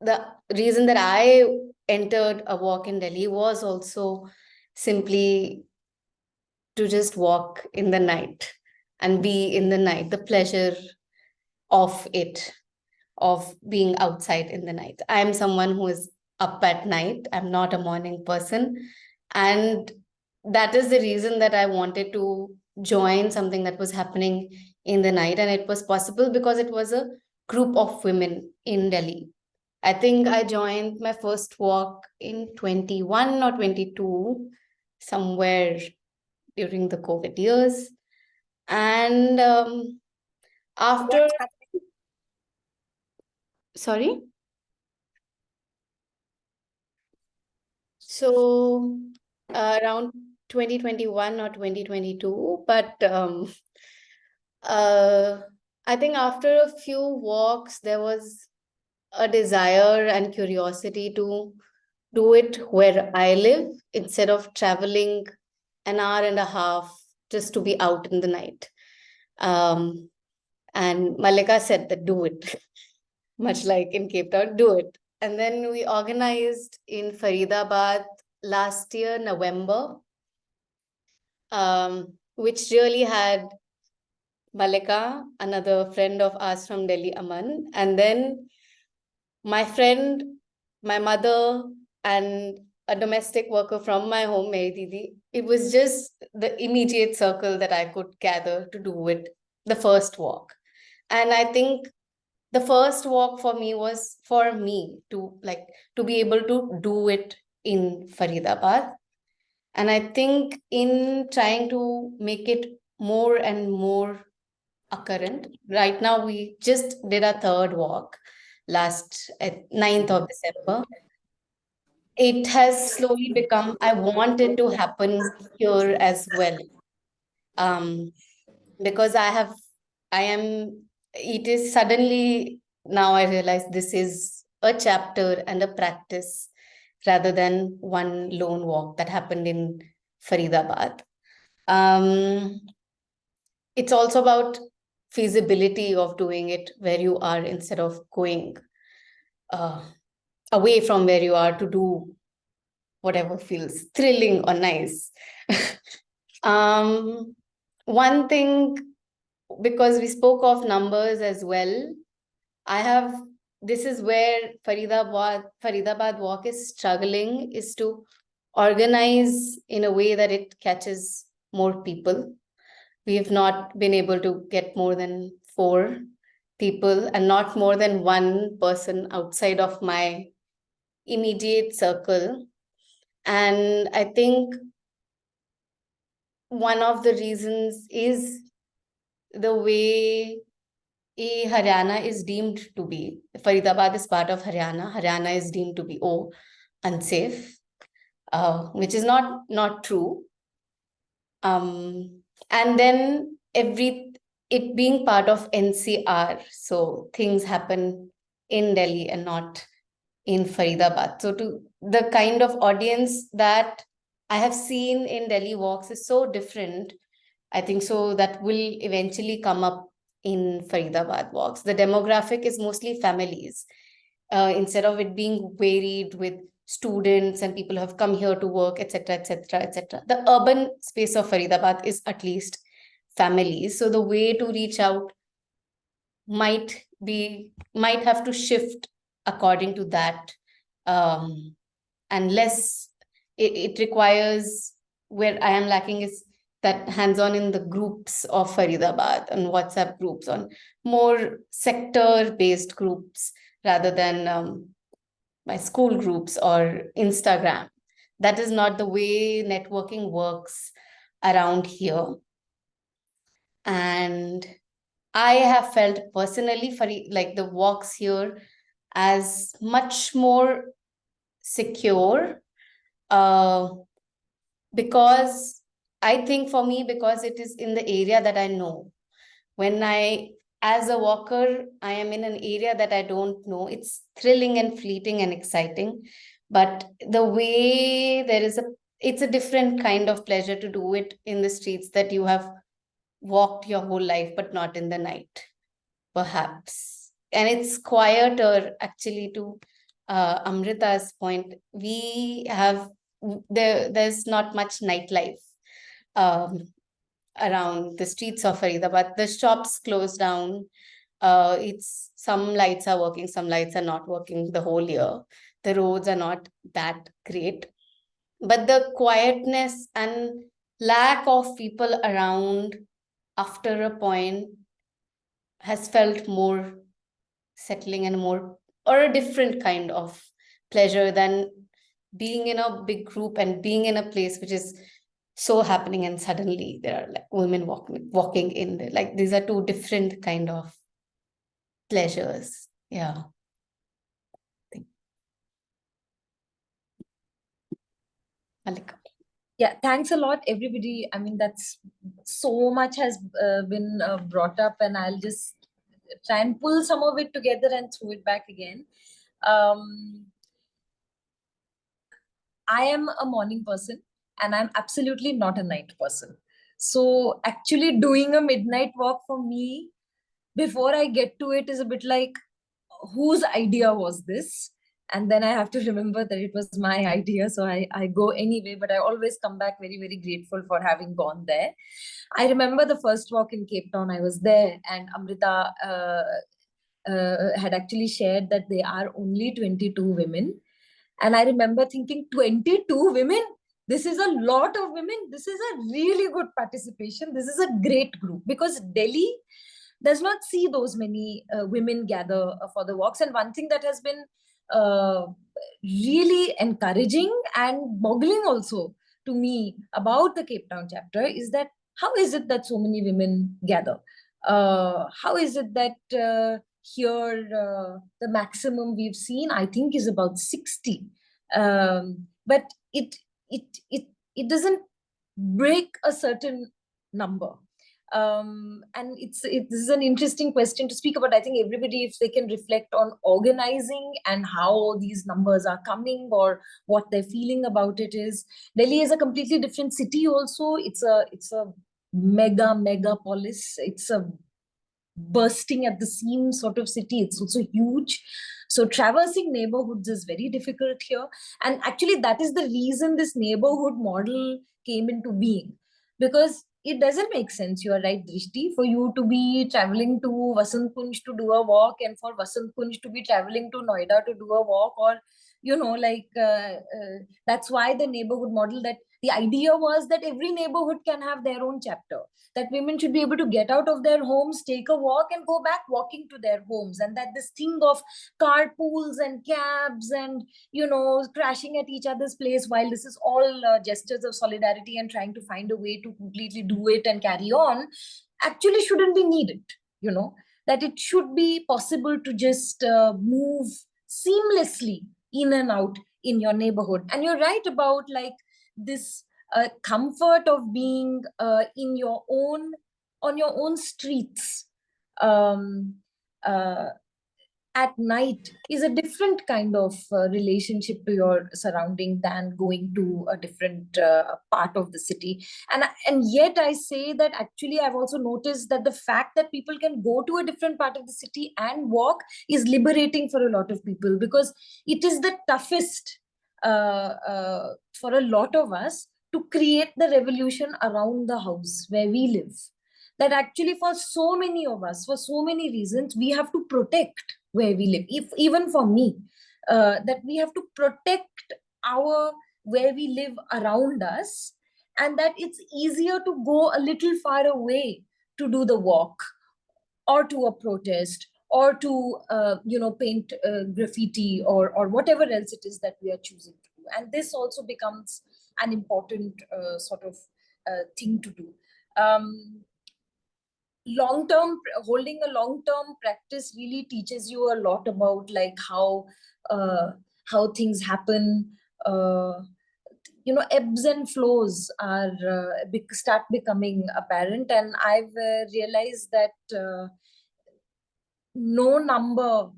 the reason that I entered a walk in Delhi was also simply to just walk in the night and be in the night, the pleasure of it, of being outside in the night. I am someone who is up at night. I'm not a morning person. And that is the reason that I wanted to join something that was happening in the night. And it was possible because it was a group of women in Delhi. I think I joined my first walk in 21 or 22, somewhere during the COVID years. And after, sorry? So around 2021 or 2022, but I think after a few walks, there was a desire and curiosity to do it where I live instead of traveling an hour and a half just to be out in the night. And Mallika said that do it, much like in Cape Town, do it. And then we organized in Faridabad last year, November, which really had Mallika, another friend of ours from Delhi, Aman, and then my friend, my mother, and a domestic worker from my home, Meri Didi. It was just the immediate circle that I could gather to do it, the first walk. And I think the first walk for me was for me to be able to do it in Faridabad. And I think in trying to make it more and more occurrent, right now we just did a third walk last 9th of December. It has slowly become, I want it to happen here as well. Because it is suddenly, now I realize this is a chapter and a practice rather than one lone walk that happened in Faridabad. It's also about feasibility of doing it where you are instead of going away from where you are to do whatever feels thrilling or nice. One thing, because we spoke of numbers as well, this is where Faridabad walk is struggling, is to organize in a way that it catches more people. We have not been able to get more than 4 people and not more than one person outside of my immediate circle. And I think one of the reasons is the way Haryana is deemed to be. Faridabad is part of Haryana. Haryana is deemed to be unsafe, which is not true. And then it being part of NCR, so things happen in Delhi and not in Faridabad. So to the kind of audience that I have seen in Delhi walks is so different. I think so that will eventually come up in Faridabad walks. The demographic is mostly families. Instead of it being varied with students and people who have come here to work, etc., etc., etc. The urban space of Faridabad is at least families. So the way to reach out might have to shift according to that, and less it requires, where I am lacking is that hands-on in the groups of Faridabad, on WhatsApp groups, on more sector-based groups rather than my school groups or Instagram. That is not the way networking works around here. And I have felt personally for like the walks here as much more secure, because I think for me, because it is in the area that I know. When as a walker, I am in an area that I don't know, it's thrilling and fleeting and exciting. But the way it's a different kind of pleasure to do it in the streets that you have walked your whole life, but not in the night, perhaps. And it's quieter, actually, to Amrita's point. There's not much nightlife around the streets of Faridabad. The shops close down. It's some lights are working, some lights are not working the whole year. The roads are not that great. But the quietness and lack of people around after a point has felt more settling and more, or a different kind of pleasure than being in a big group and being in a place which is so happening and suddenly there are like women walking in there. Like these are two different kind of pleasures. Yeah. Mallika. Yeah, thanks a lot, everybody. I mean, that's so much has been brought up, and I'll just try and pull some of it together and throw it back again. I am a morning person, and I'm absolutely not a night person. So actually doing a midnight walk for me, before I get to it, is a bit like, whose idea was this? And then I have to remember that it was my idea. So I go anyway, but I always come back very, very grateful for having gone there. I remember the first walk in Cape Town, I was there, and Amrita had actually shared that they are only 22 women. And I remember thinking, 22 women? This is a lot of women. This is a really good participation. This is a great group, because Delhi does not see those many women gather for the walks. And one thing that has been really encouraging and boggling also to me about the Cape Town chapter is that how is it that so many women gather? How is it that here the maximum we've seen, I think, is about 60, but it doesn't break a certain number. And this is an interesting question to speak about. I think everybody, if they can reflect on organizing and how these numbers are coming or what they're feeling about it is, Delhi is a completely different city also. It's a mega polis. It's a bursting at the seams sort of city. It's also huge. So traversing neighborhoods is very difficult here. And actually that is the reason this neighborhood model came into being, because it doesn't make sense, you are right, Drishti, for you to be traveling to Vasant Kunj to do a walk, and for Vasant Kunj to be traveling to Noida to do a walk, or that's why the neighborhood model, that the idea was that every neighborhood can have their own chapter, that women should be able to get out of their homes, take a walk, and go back walking to their homes, and that this thing of carpools and cabs and crashing at each other's place, while this is all gestures of solidarity and trying to find a way to completely do it and carry on, actually shouldn't be needed. That it should be possible to just move seamlessly in and out in your neighborhood. And you're right about like this comfort of being on your own streets. at night is a different kind of relationship to your surrounding than going to a different part of the city. And yet I say that actually I've also noticed that the fact that people can go to a different part of the city and walk is liberating for a lot of people, because it is the toughest for a lot of us to create the revolution around the house where we live. That actually for so many of us, for so many reasons, we have to protect where we live. If even for me, that we have to protect our where we live around us, and that it's easier to go a little far away to do the walk or to a protest or to paint graffiti or whatever else it is that we are choosing to do. And this also becomes an important sort of thing to do. Holding a long-term practice really teaches you a lot about like how things happen. Ebbs and flows are start becoming apparent, and I've realized that no number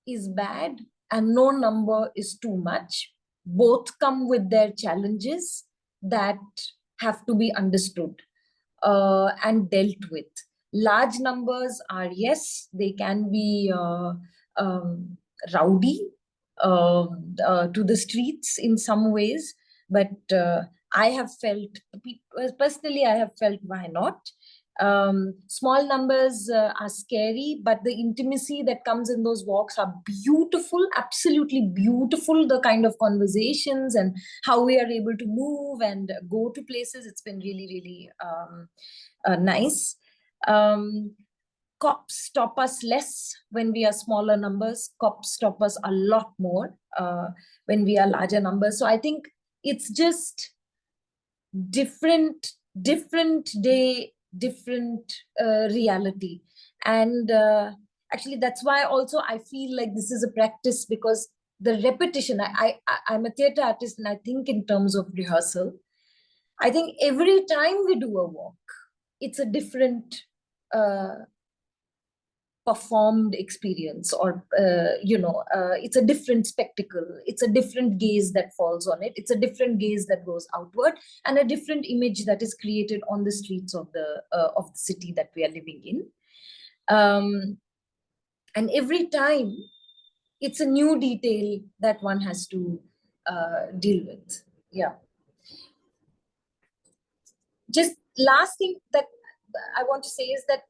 is bad and no number is too much. Both come with their challenges that have to be understood and dealt with. Large numbers are, yes, they can be rowdy to the streets in some ways, but I have felt, personally, I have felt, why not? Small numbers are scary, but the intimacy that comes in those walks are beautiful, absolutely beautiful. The kind of conversations and how we are able to move and go to places, it's been really, really nice. Cops stop us less when we are smaller numbers. Cops stop us a lot more when we are larger numbers. So I think it's just different day, different reality. And actually that's why also I feel like this is a practice, because the repetition, I'm a theater artist, and I think in terms of rehearsal. I think every time we do a walk, it's a different performed experience, or it's a different spectacle. It's a different gaze that falls on it. It's a different gaze that goes outward, and a different image that is created on the streets of the city that we are living in. And every time it's a new detail that one has to deal with. Yeah. Just last thing that I want to say is that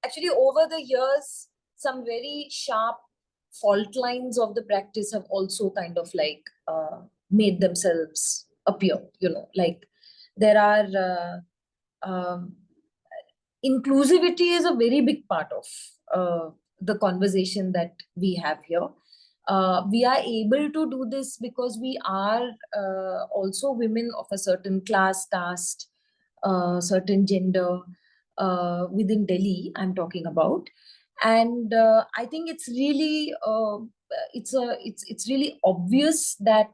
actually over the years, some very sharp fault lines of the practice have also kind of like made themselves appear. Like there are inclusivity is a very big part of the conversation that we have here. We are able to do this because we are also women of a certain class, caste, certain gender within Delhi, I'm talking about. And I think it's really it's really obvious that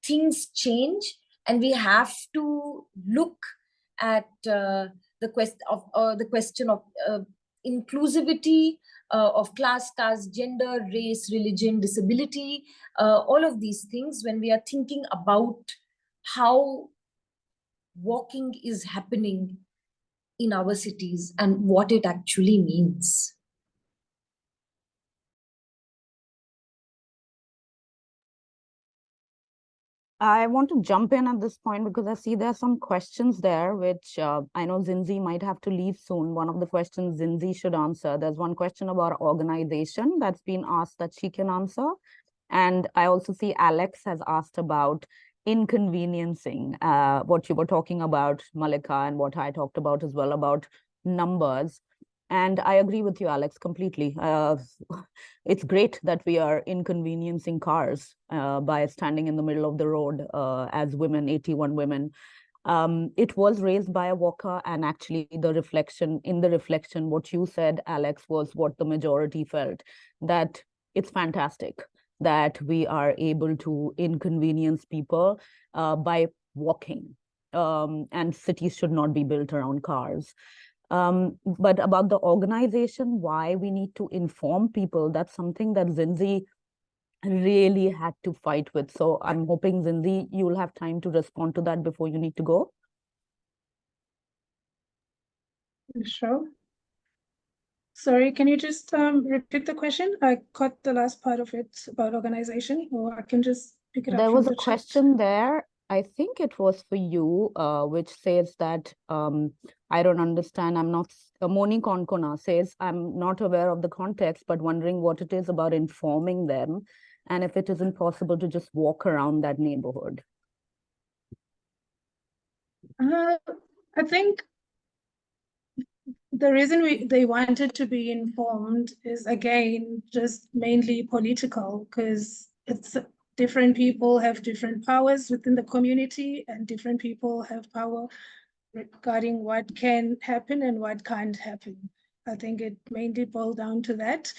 things change, and we have to look at the question of inclusivity of class, caste, gender, race, religion, disability, all of these things when we are thinking about how walking is happening in our cities and what it actually means. I want to jump in at this point because I see there are some questions there, which I know Zinzi might have to leave soon. One of the questions Zinzi should answer. There's one question about organization that's been asked that she can answer. And I also see Alex has asked about inconveniencing, what you were talking about, Mallika, and what I talked about as well about numbers. And I agree with you, Alex, completely. It's great that we are inconveniencing cars by standing in the middle of the road as women, 81 women. It was raised by a walker, and actually in the reflection, what you said, Alex, was what the majority felt, that it's fantastic that we are able to inconvenience people by walking, and cities should not be built around cars. But about the organization, why we need to inform people, that's something that Zinzi really had to fight with. So I'm hoping, Zinzi, you'll have time to respond to that before you need to go. Sure. Sorry, can you just repeat the question? I caught the last part of it about organization, or I can just pick it up There from was a the chat. question there, I think it was for you, which says that I don't understand. I'm not. Moni Konkona says, I'm not aware of the context, but wondering what it is about informing them, and if it isn't possible to just walk around that neighborhood. I think the reason they wanted to be informed is, again, just mainly political, because it's different people have different powers within the community, and different people have power regarding what can happen and what can't happen. I think it mainly boiled down to that.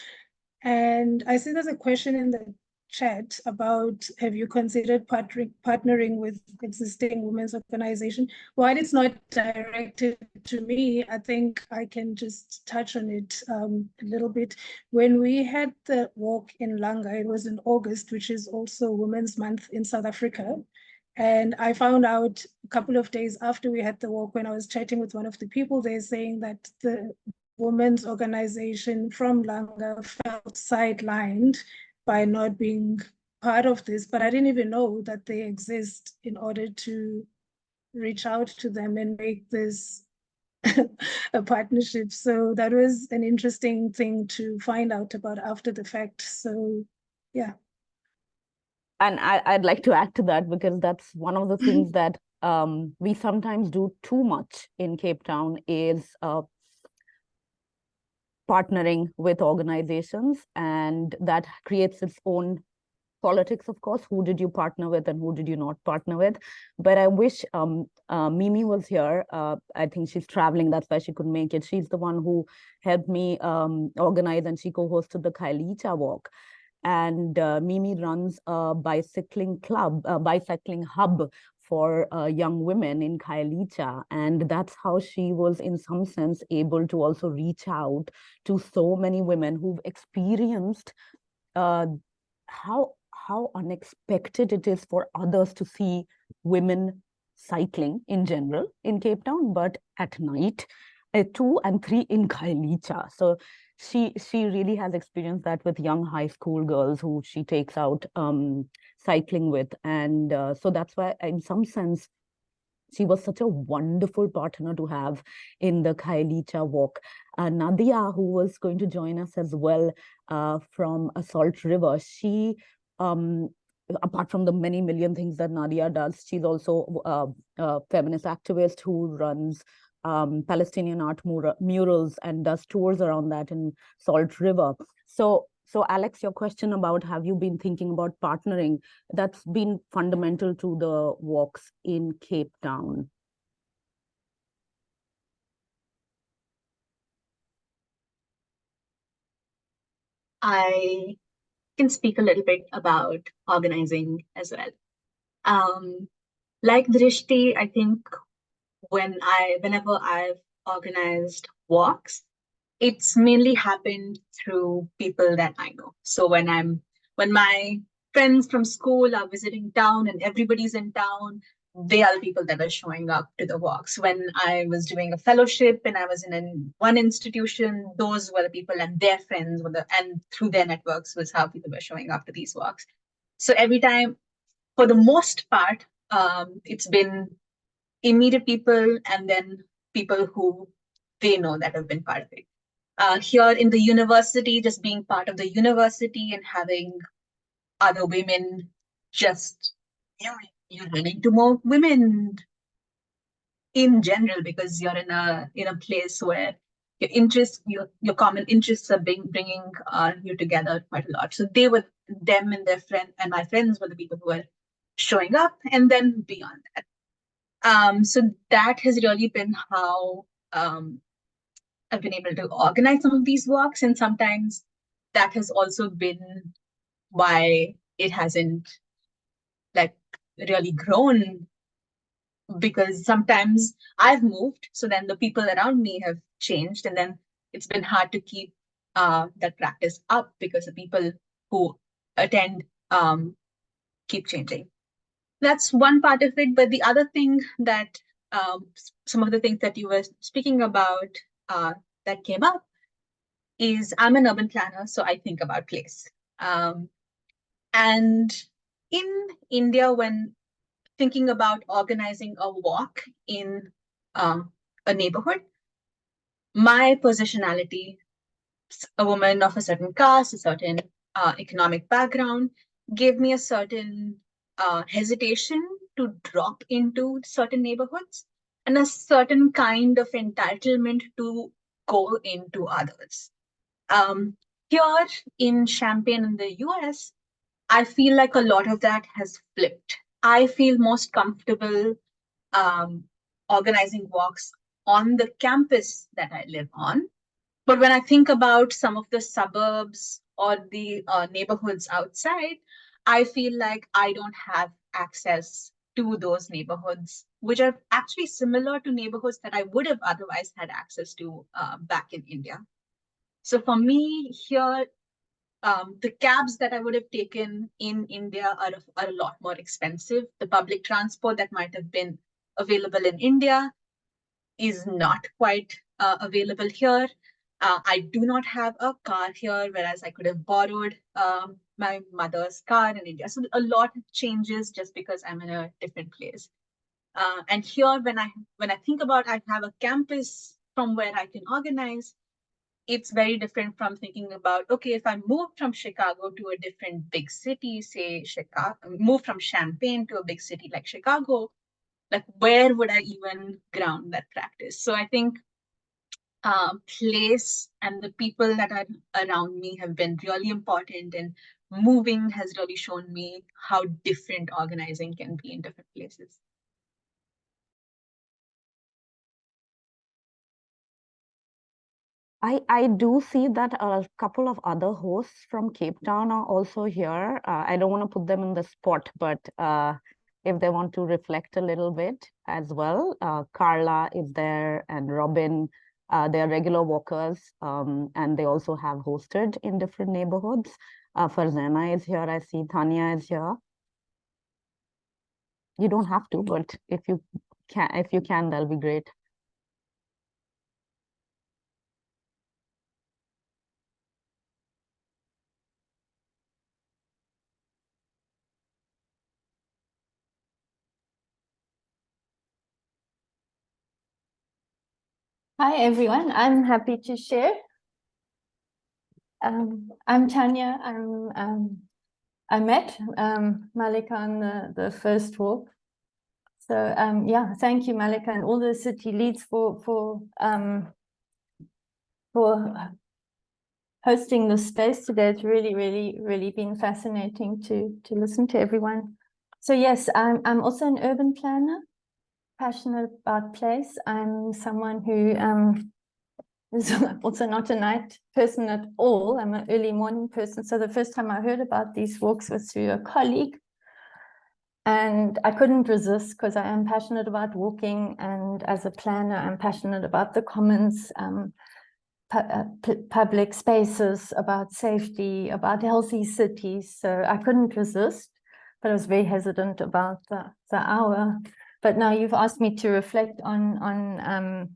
And I see there's a question in the chat about, have you considered partnering with existing women's organization? While it's not directed to me, I think I can just touch on it a little bit. When we had the walk in Langa, it was in August, which is also Women's Month in South Africa. And I found out a couple of days after we had the walk, when I was chatting with one of the people, they're saying that the women's organization from Langa felt sidelined by not being part of this, but I didn't even know that they exist in order to reach out to them and make this a partnership. So that was an interesting thing to find out about after the fact. So yeah. And I'd like to add to that, because that's one of the things that we sometimes do too much in Cape Town, is partnering with organizations, and that creates its own politics, of course. Who did you partner with and who did you not partner with? But I wish Mimi was here. I think she's traveling, that's why she couldn't make it. She's the one who helped me organize, and she co-hosted the Kailicha walk. And Mimi runs a bicycling club, a bicycling hub for young women in Kailicha. And that's how she was, in some sense, able to also reach out to so many women who've experienced how unexpected it is for others to see women cycling in general in Cape Town, but at night, 2 and 3 in Kailicha. So she really has experienced that with young high school girls who she takes out cycling with. And so that's why, in some sense, she was such a wonderful partner to have in the Kailicha walk. Nadia, who was going to join us as well from Salt River, she, apart from the many million things that Nadia does, she's also a feminist activist who runs Palestinian art murals and does tours around that in Salt River. So Alex, your question about have you been thinking about partnering, that's been fundamental to the walks in Cape Town. I can speak a little bit about organizing as well. Like Drishti, I think whenever I've organized walks, it's mainly happened through people that I know. So when my friends from school are visiting town and everybody's in town, they are the people that are showing up to the walks. When I was doing a fellowship and I was in one institution, those were the people, and their friends and through their networks was how people were showing up to these walks. So every time, for the most part, it's been immediate people and then people who they know that have been part of it. Here in the university, just being part of the university and having other women, just you're running to more women in general, because you're in a place where your interests, your common interests are bringing you together quite a lot. So them and their friend and my friends were the people who were showing up, and then beyond that. So that has really been how I've been able to organize some of these walks, and sometimes that has also been why it hasn't like really grown because sometimes I've moved, so then the people around me have changed, and then it's been hard to keep that practice up because the people who attend keep changing. That's one part of it, but the other thing that some of the things that you were speaking about that came up is I'm an urban planner, so I think about place. And in India, when thinking about organizing a walk in a neighborhood, my positionality, a woman of a certain caste, a certain economic background, gave me a certain hesitation to drop into certain neighborhoods and a certain kind of entitlement to go into others. Here in Champaign in the US, I feel like a lot of that has flipped. I feel most comfortable organizing walks on the campus that I live on. But when I think about some of the suburbs or the neighborhoods outside, I feel like I don't have access to those neighborhoods, which are actually similar to neighborhoods that I would have otherwise had access to back in India. So for me here, the cabs that I would have taken in India are a lot more expensive. The public transport that might have been available in India is not quite available here. I do not have a car here, whereas I could have borrowed my mother's car in India. So a lot changes just because I'm in a different place. And here, when I think about I have a campus from where I can organize, it's very different from thinking about, okay, if I move from Chicago to a different big city, say Chicago, move from Champaign to a big city like Chicago, like where would I even ground that practice? So I think place and the people that are around me have been really important, and moving has really shown me how different organizing can be in different places. I do see that a couple of other hosts from Cape Town are also here. I don't want to put them in the spot, but if they want to reflect a little bit as well. Carla is there and Robin, they're regular walkers, and they also have hosted in different neighborhoods. Farzana is here, I see Tania is here. You don't have to, but if you can, that'll be great. Hi everyone, I'm happy to share. I'm Tania. I met Mallika on the first walk. So yeah, thank you Mallika and all the city leads for hosting this space today. It's really been fascinating to listen to everyone. So yes, I'm also an urban planner, passionate about place. I'm someone who is also not a night person at all. I'm an early morning person. So the first time I heard about these walks was through a colleague. And I couldn't resist because I am passionate about walking. And as a planner, I'm passionate about the commons, public spaces, about safety, about healthy cities. So I couldn't resist, but I was very hesitant about the hour. But now you've asked me to reflect on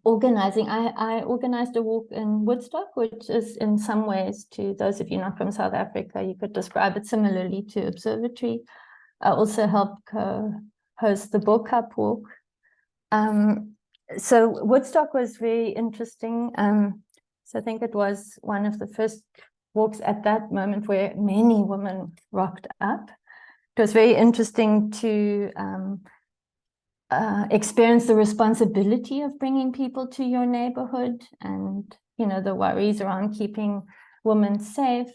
organizing. I organized a walk in Woodstock, which is in some ways, to those of you not from South Africa, you could describe it similarly to Observatory. I also helped host the Book Cup walk. So Woodstock was very interesting. So I think it was one of the first walks at that moment where many women rocked up. It was very interesting to experience the responsibility of bringing people to your neighborhood, and you know the worries around keeping women safe.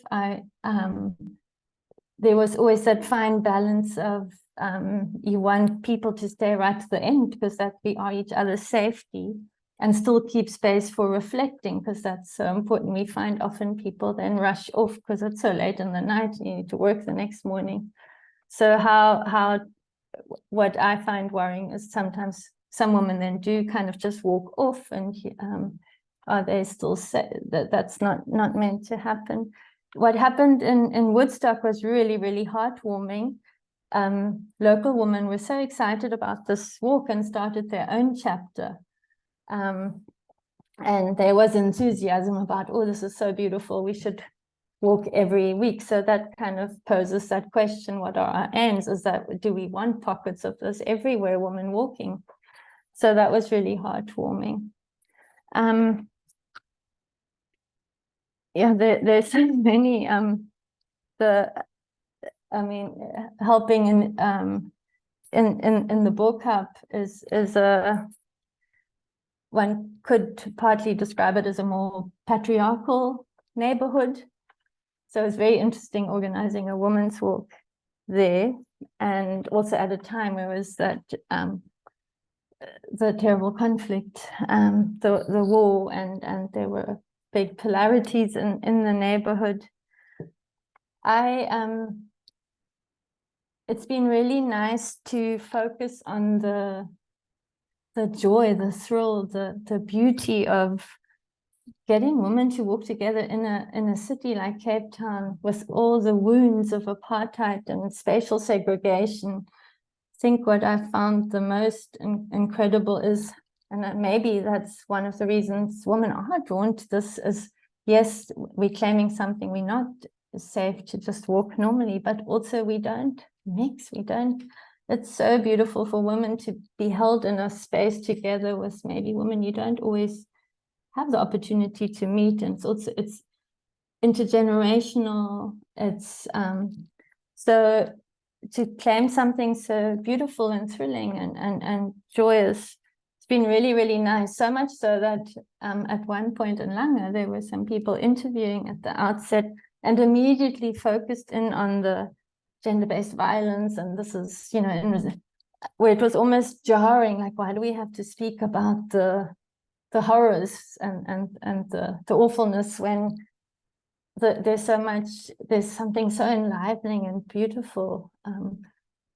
There was always that fine balance of you want people to stay right to the end because that we are each other's safety, and still keep space for reflecting because that's so important. We find often people then rush off because it's so late in the night, you need to work the next morning. So how what I find worrying is sometimes some women then do kind of just walk off, and are they still say that's not meant to happen. What happened in Woodstock was really, really heartwarming. Local women were so excited about this walk and started their own chapter. And there was enthusiasm about, oh, this is so beautiful, we should walk every week. So that kind of poses that question, what are our aims? Is that, do we want pockets of this everywhere, women walking? So that was really heartwarming. Yeah, there's so many, helping in the book hub is a, one could partly describe it as a more patriarchal neighborhood. So it's very interesting organizing a women's walk there, and also at a time where was that the terrible conflict, the war, and there were big polarities in the neighborhood. It's been really nice to focus on the joy, the thrill, the beauty of getting women to walk together in a city like Cape Town with all the wounds of apartheid and spatial segregation. I think what I found the most incredible is, and maybe that's one of the reasons women are drawn to this, is yes, we're claiming something, we're not safe to just walk normally, but also we don't mix, it's so beautiful for women to be held in a space together with maybe women you don't always have the opportunity to meet. And it's intergenerational. It's so to claim something so beautiful and thrilling and joyous, it's been really, really nice. So much so that at one point in Lange, there were some people interviewing at the outset and immediately focused in on the gender-based violence. And this is, where it was almost jarring, like, why do we have to speak about the horrors and the awfulness when there's something so enlivening and beautiful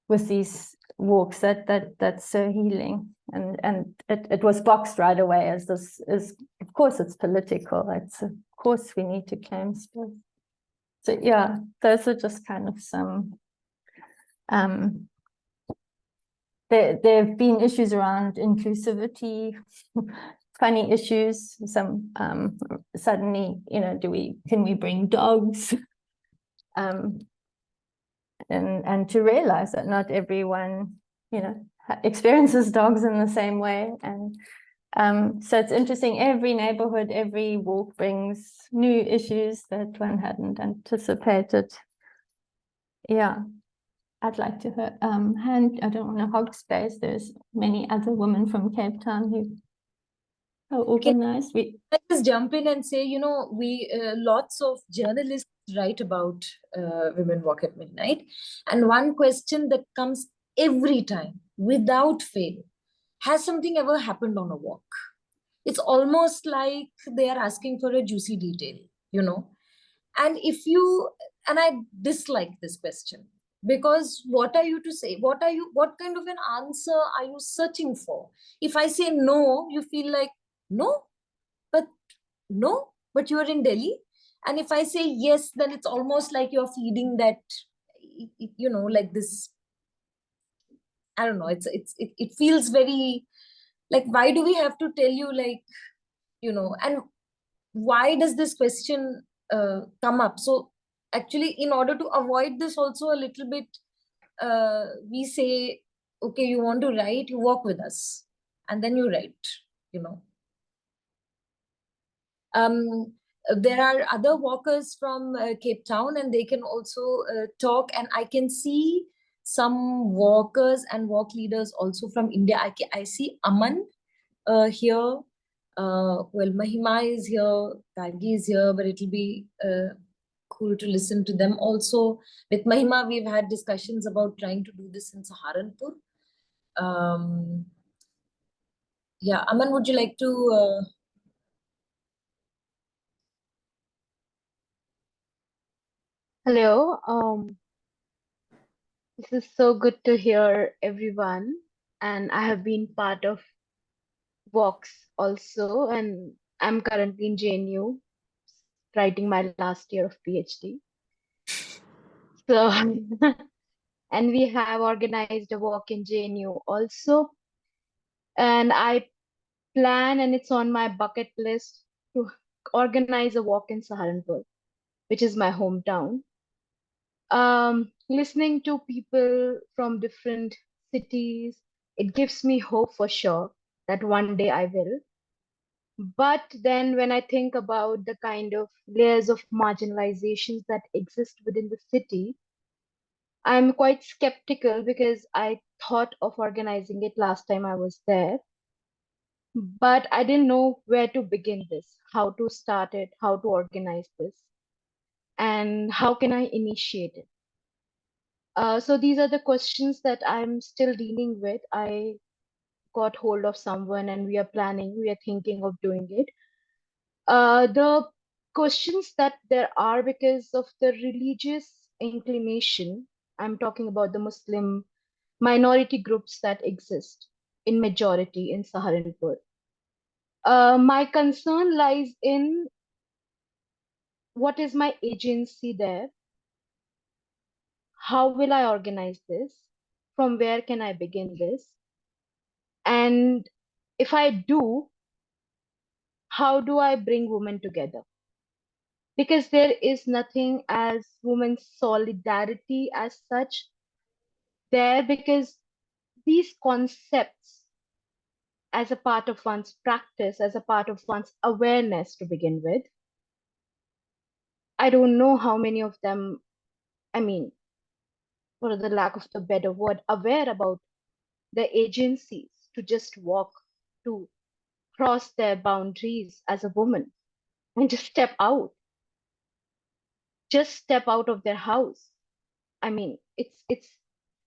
with these walks that's so healing, and it was boxed right away as this is, of course it's political, it's of course we need to claim space. So yeah, those are just kind of some there have been issues around inclusivity, funny issues, some suddenly, can we bring dogs? And to realize that not everyone, experiences dogs in the same way. And so it's interesting, every neighborhood, every walk brings new issues that one hadn't anticipated. Yeah. I'd like to I don't want to hog space. There's many other women from Cape Town who are organized. I just jump in and say, we lots of journalists write about Women Walk at Midnight. And one question that comes every time, without fail, has something ever happened on a walk? It's almost like they are asking for a juicy detail, And I dislike this question, because what are you to say? What kind of an answer are you searching for? If I say no, you feel like, no, but you're in Delhi. And if I say yes, then it's almost like you're feeding that, like this, I don't know, it feels very like, why do we have to tell you, like, and why does this question come up? So actually, in order to avoid this also a little bit, we say, okay, you want to write, you walk with us, and then you write, There are other walkers from Cape Town, and they can also talk, and I can see some walkers and walk leaders also from India. I see Aman here. Well, Mahima is here, Gargi is here, but it'll be cool to listen to them also. With Mahima, we've had discussions about trying to do this in Saharanpur. Yeah, Aman, would you like to? Hello. This is so good to hear everyone. And I have been part of walks also, and I'm currently in JNU writing my last year of PhD. So, and we have organized a walk in JNU also. And I plan, and it's on my bucket list to organize a walk in Saharanpur, which is my hometown. Listening to people from different cities, it gives me hope for sure that one day I will. But then when I think about the kind of layers of marginalizations that exist within the city, I'm quite skeptical because I thought of organizing it last time I was there, but I didn't know where to begin this, how to start it, how to organize this, and how can I initiate it. So these are the questions that I'm still dealing with. I got hold of someone and we are thinking of doing it. The questions that there are because of the religious inclination, I'm talking about the Muslim minority groups that exist in majority in Saharanpur. My concern lies in what is my agency there? How will I organize this? From where can I begin this? And if I do, how do I bring women together? Because there is nothing as women's solidarity as such there, because these concepts, as a part of one's practice, as a part of one's awareness to begin with, I don't know how many of them, I mean, for the lack of the better word, aware about the agencies to just walk, to cross their boundaries as a woman and just step out of their house. I mean,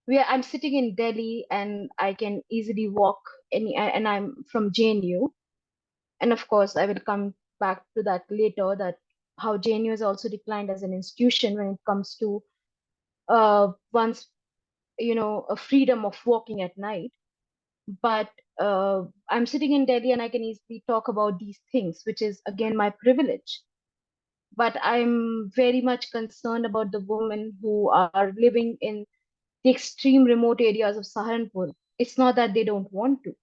I'm sitting in Delhi and I can easily walk and I'm from JNU. And of course, I will come back to that later, that how JNU has also declined as an institution when it comes to one's, a freedom of walking at night. But I'm sitting in Delhi and I can easily talk about these things, which is again my privilege. But I'm very much concerned about the women who are living in the extreme remote areas of Saharanpur. It's not that they don't want to.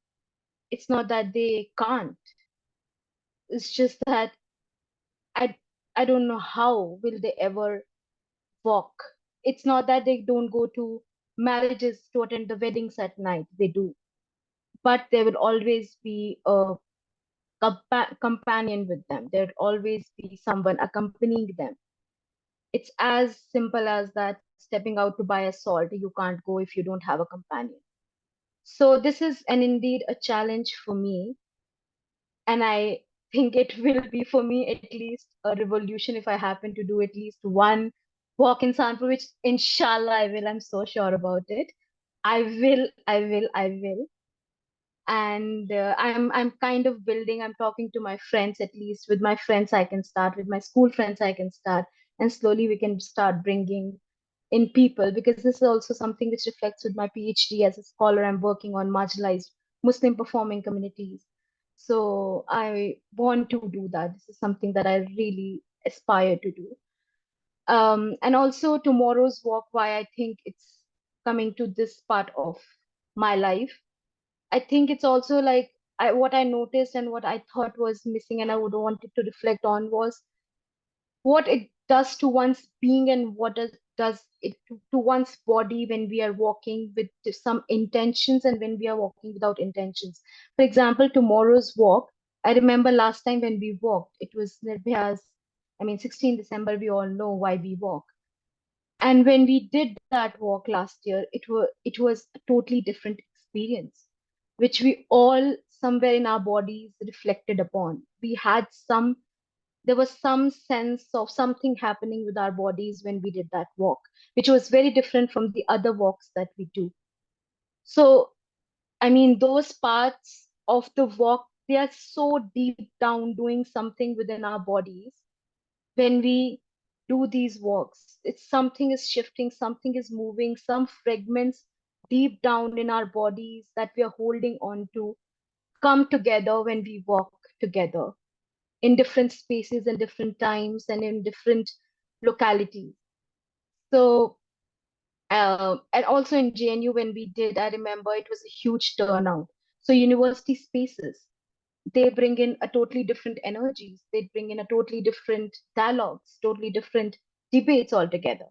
It's not that they can't. It's just that I I don't know how will they ever walk. It's not that they don't go to marriages to attend the weddings at night. They do. But there will always be a companion with them. There'll always be someone accompanying them. It's as simple as that stepping out to buy a salt. You can't go if you don't have a companion. So this is indeed a challenge for me. And I think it will be for me at least a revolution if I happen to do at least one walk in Sanpur, which inshallah I will. I'm so sure about it. I will. And I'm kind of building. I'm talking to my friends, at least with my friends I can start, with my school friends I can start, and slowly we can start bringing in people, because this is also something which reflects with my PhD as a scholar. I'm working on marginalized Muslim performing communities. So I want to do that. This is something that I really aspire to do. And also tomorrow's walk, why I think it's coming to this part of my life. I think it's also like what I noticed and what I thought was missing and I would wanted to reflect on was what it does to one's being and what does it to one's body when we are walking with some intentions and when we are walking without intentions. For example, tomorrow's walk, I remember last time when we walked, it was Nabiha's, 16 December, we all know why we walk. And when we did that walk last year, it was a totally different experience, which we all somewhere in our bodies reflected upon. There was some sense of something happening with our bodies when we did that walk, which was very different from the other walks that we do. So, those parts of the walk, they are so deep down doing something within our bodies when we do these walks, it's something is shifting, something is moving, some fragments deep down in our bodies that we are holding on to come together when we walk together in different spaces and different times and in different localities. So, and also in JNU, when we did, I remember it was a huge turnout. So, university spaces, they bring in a totally different energies, they bring in a totally different dialogues, totally different debates altogether.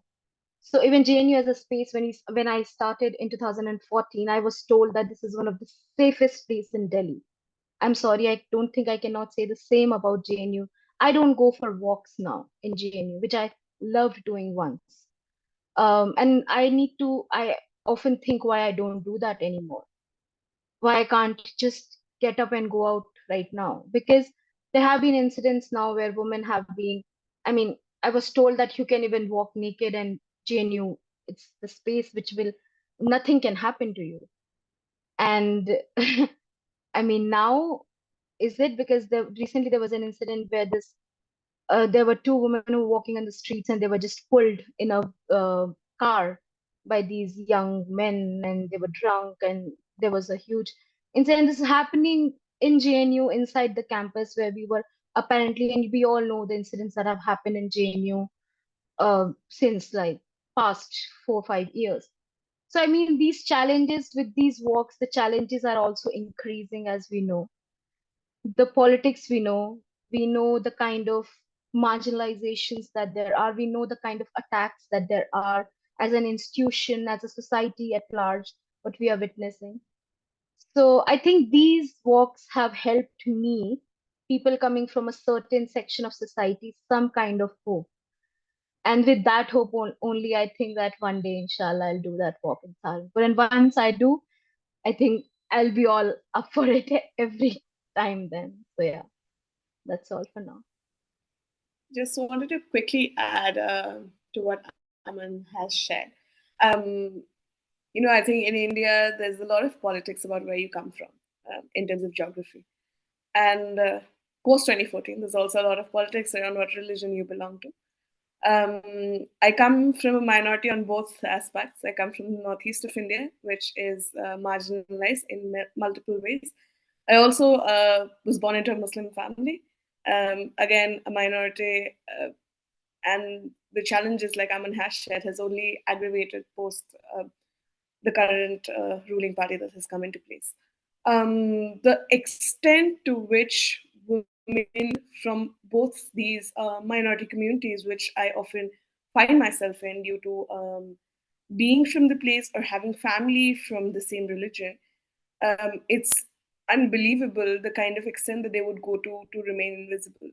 So, even JNU as a space, when I started in 2014, I was told that this is one of the safest places in Delhi. I'm sorry, I don't think I cannot say the same about JNU. I don't go for walks now in JNU, which I loved doing once. And I often think why I don't do that anymore. Why I can't just get up and go out right now. Because there have been incidents now where women have been, I mean, I was told that you can even walk naked and JNU, it's the space which will, nothing can happen to you. And I mean, now is it because recently there was an incident where there were two women who were walking on the streets and they were just pulled in a car by these young men and they were drunk and there was a huge incident. This is happening in JNU inside the campus where we were apparently, and we all know the incidents that have happened in JNU since like past 4 or 5 years. So I mean, these challenges with these walks, the challenges are also increasing as we know the politics we know the kind of marginalizations that there are, we know the kind of attacks that there are as an institution, as a society at large, what we are witnessing. So I think these walks have helped me, people coming from a certain section of society, some kind of hope. And with that hope only, I think that one day, inshallah, I'll do that walk in Saharanpur. But and once I do, I think I'll be all up for it every time then. So yeah. That's all for now. Just wanted to quickly add to what Aman has shared. I think in India, there's a lot of politics about where you come from in terms of geography. And post 2014, there's also a lot of politics around what religion you belong to. I come from a minority on both aspects. I come from the northeast of India, which is marginalized in multiple ways. I also was born into a Muslim family. Again, a minority, and the challenges, like Aman has shared, has only aggravated post the current ruling party that has come into place. The extent to which women from both these minority communities, which I often find myself in due to being from the place or having family from the same religion, it's unbelievable the kind of extent that they would go to remain invisible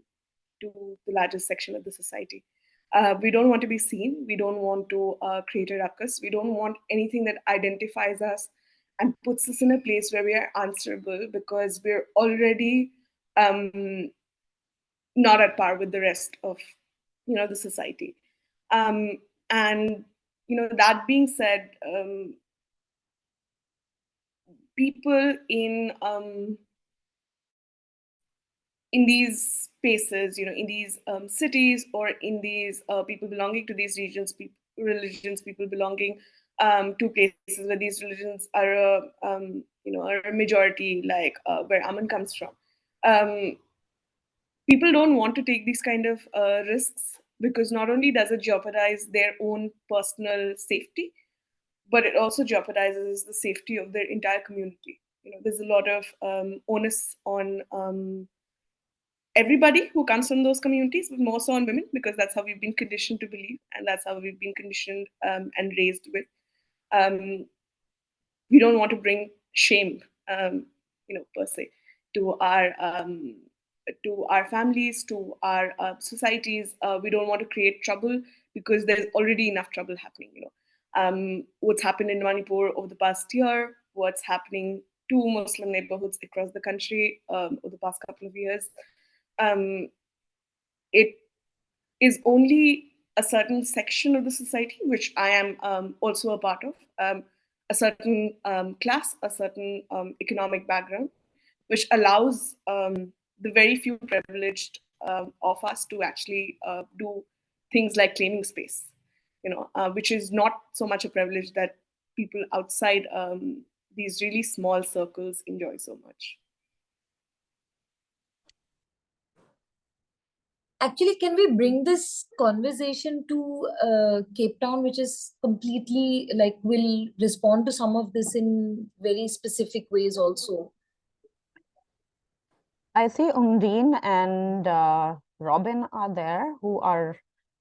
to the largest section of the society. We don't want to be seen. We don't want to create a ruckus. We don't want anything that identifies us and puts us in a place where we are answerable because we're already not at par with the rest of the society. And that being said, people in these spaces, in these cities, or in these people belonging to these religions, people belonging to places where these religions are are a majority, like where Aman comes from. People don't want to take these kind of risks because not only does it jeopardize their own personal safety, but it also jeopardizes the safety of their entire community. There's a lot of onus on everybody who comes from those communities, but more so on women, because that's how we've been conditioned to believe, and that's how we've been conditioned and raised with. We don't want to bring shame, per se, to our families, to our societies. We don't want to create trouble because there's already enough trouble happening. What's happened in Manipur over the past year, what's happening to Muslim neighborhoods across the country over the past couple of years. It is only a certain section of the society, which I am also a part of, a certain class, a certain economic background, which allows the very few privileged of us to actually do things like claiming space, which is not so much a privilege that people outside these really small circles enjoy so much. Actually, can we bring this conversation to Cape Town, which is completely like will respond to some of this in very specific ways also? I see Undine and Robin are there,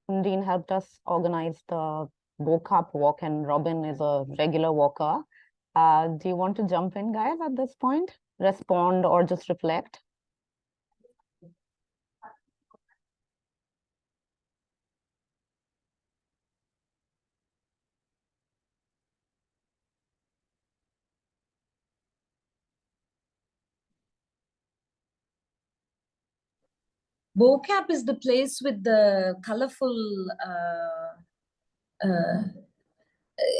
Undine helped us organize the Bokap walk, and Robin is a regular walker. Do you want to jump in, guys, at this point? Respond or just reflect? Bokap is the place with the colorful.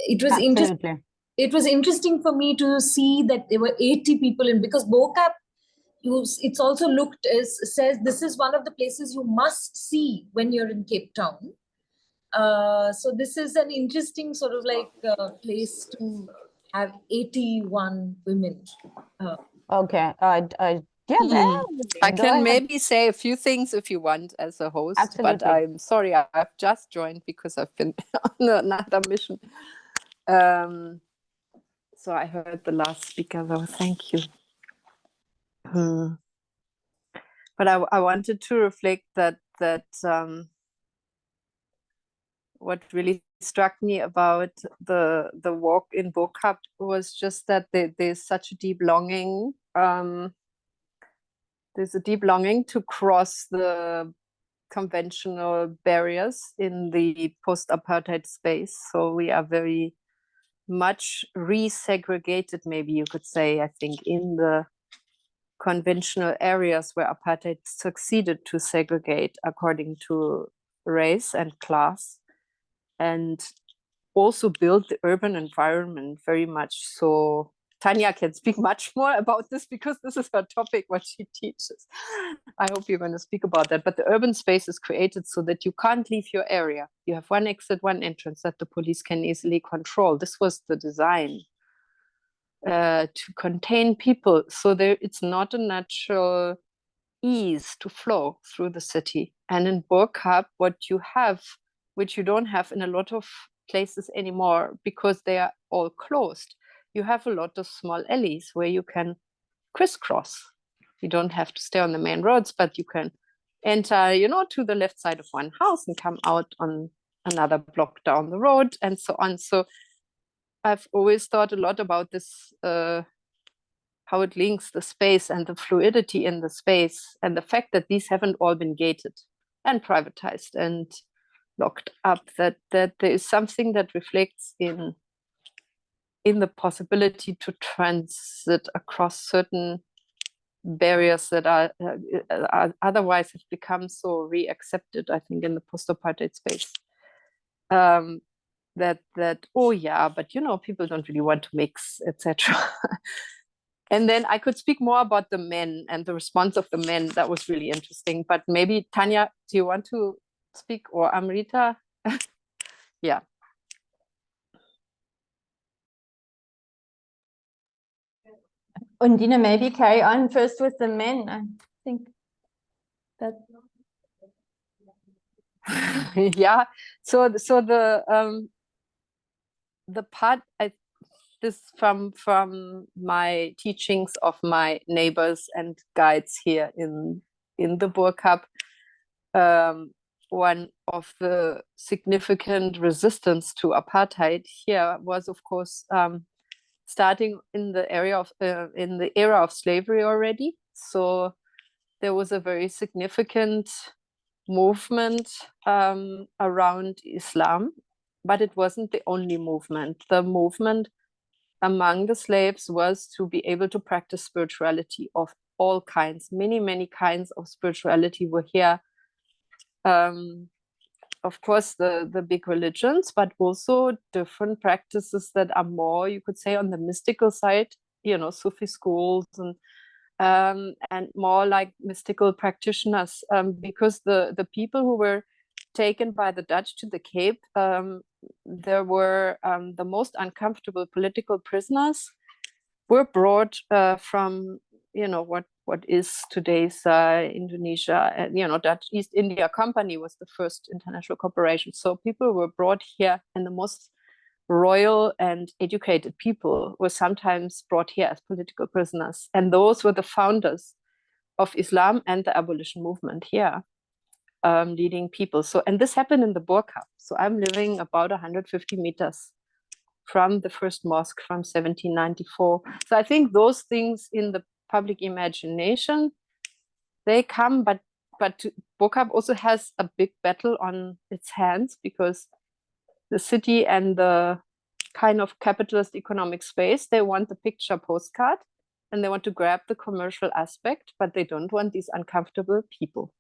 It was interesting. Absolutely. It was interesting for me to see that there were 80 people in, because Bokap, it's also looked as says this is one of the places you must see when you're in Cape Town. So this is an interesting sort of like place to have 81 women. Okay. Yeah, I go can ahead. maybe say a few things if you want as a host, but Absolutely. I'm sorry, I've just joined because I've been on another mission. So I heard the last speaker though, thank you. But I wanted to reflect that what really struck me about the walk in Bokap was just that there's such a deep longing. There's a deep longing to cross the conventional barriers in the post-apartheid space. So we are very much resegregated, maybe you could say, I think, in the conventional areas where apartheid succeeded to segregate according to race and class, and also build the urban environment very much so. Tania can speak much more about this because this is her topic, what she teaches. I hope you're going to speak about that. But the urban space is created so that you can't leave your area. You have one exit, one entrance that the police can easily control. This was the design to contain people. So it's not a natural ease to flow through the city. And in Burkhab, what you have, which you don't have in a lot of places anymore because they are all closed, you have a lot of small alleys where you can crisscross. You don't have to stay on the main roads, but you can enter, to the left side of one house and come out on another block down the road and so on. So I've always thought a lot about this, how it links the space and the fluidity in the space, and the fact that these haven't all been gated and privatized and locked up, that there is something that reflects in the possibility to transit across certain barriers that are otherwise have become so re-accepted, I think, in the post-apartheid space. That oh yeah, but people don't really want to mix, etc. And then I could speak more about the men and the response of the men. That was really interesting. But maybe Tania, do you want to speak, or Amrita? Yeah. Undine, maybe carry on first with the men. I think that. Yeah. So the part this from my teachings of my neighbors and guides here in the Burkhab, one of the significant resistance to apartheid here was, of course, starting in the era of slavery already. So there was a very significant movement around Islam, but it wasn't the only movement. The movement among the slaves was to be able to practice spirituality of all kinds. Many kinds of spirituality were here. Of course, the big religions, but also different practices that are more, you could say, on the mystical side, Sufi schools and more like mystical practitioners, because the people who were taken by the Dutch to the Cape, there were the most uncomfortable political prisoners were brought from, what is today's Indonesia. And, Dutch East India Company was the first international corporation. So people were brought here, and the most royal and educated people were sometimes brought here as political prisoners. And those were the founders of Islam and the abolition movement here, leading people. So, and this happened in the Burqa. So I'm living about 150 meters from the first mosque from 1794. So I think those things in the public imagination, they come, but Burqa also has a big battle on its hands, because the city and the kind of capitalist economic space, they want the picture postcard and they want to grab the commercial aspect, but they don't want these uncomfortable people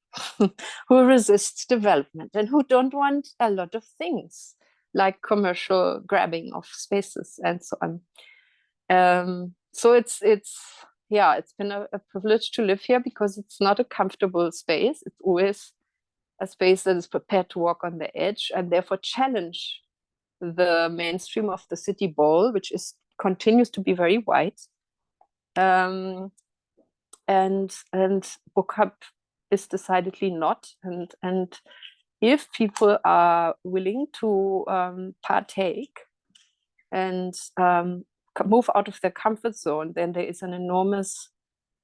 who resist development and who don't want a lot of things like commercial grabbing of spaces and so on. So it's been a privilege to live here, because it's not a comfortable space. It's always a space that is prepared to walk on the edge and therefore challenge the mainstream of the city bowl, which continues to be very white. And Burqa is decidedly not. And if people are willing to partake and move out of their comfort zone, then there is an enormous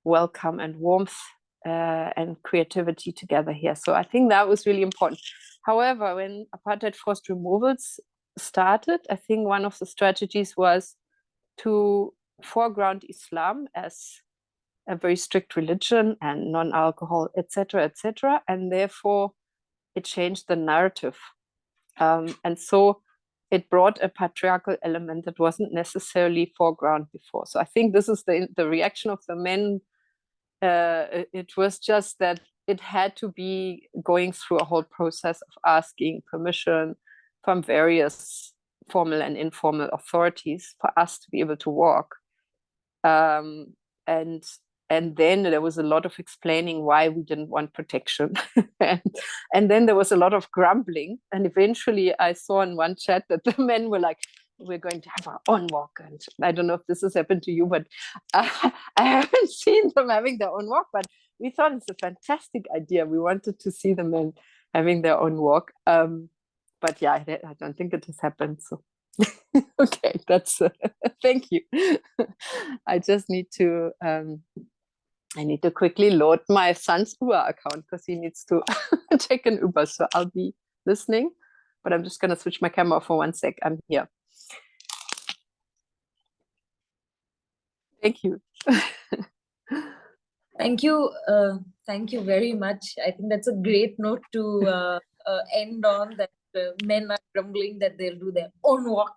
welcome and warmth and creativity together here. So I think that was really important. However, when apartheid forced removals started, I think one of the strategies was to foreground Islam as a very strict religion and non-alcohol, etc., etc., and therefore it changed the narrative. And so it brought a patriarchal element that wasn't necessarily foreground before. So I think this is the reaction of the men. It was just that it had to be going through a whole process of asking permission from various formal and informal authorities for us to be able to walk. And then there was a lot of explaining why we didn't want protection. and then there was a lot of grumbling. And eventually I saw in one chat that the men were like, we're going to have our own walk. And I don't know if this has happened to you, but I haven't seen them having their own walk, but we thought it's a fantastic idea. We wanted to see the men having their own walk. But yeah, I don't think it has happened. So okay, that's thank you. I just need to quickly load my son's Uber account, because he needs to take an Uber. So I'll be listening, but I'm just going to switch my camera for 1 sec. I'm here. Thank you. Thank you. Thank you very much. I think that's a great note to end on, that men are grumbling that they'll do their own walk.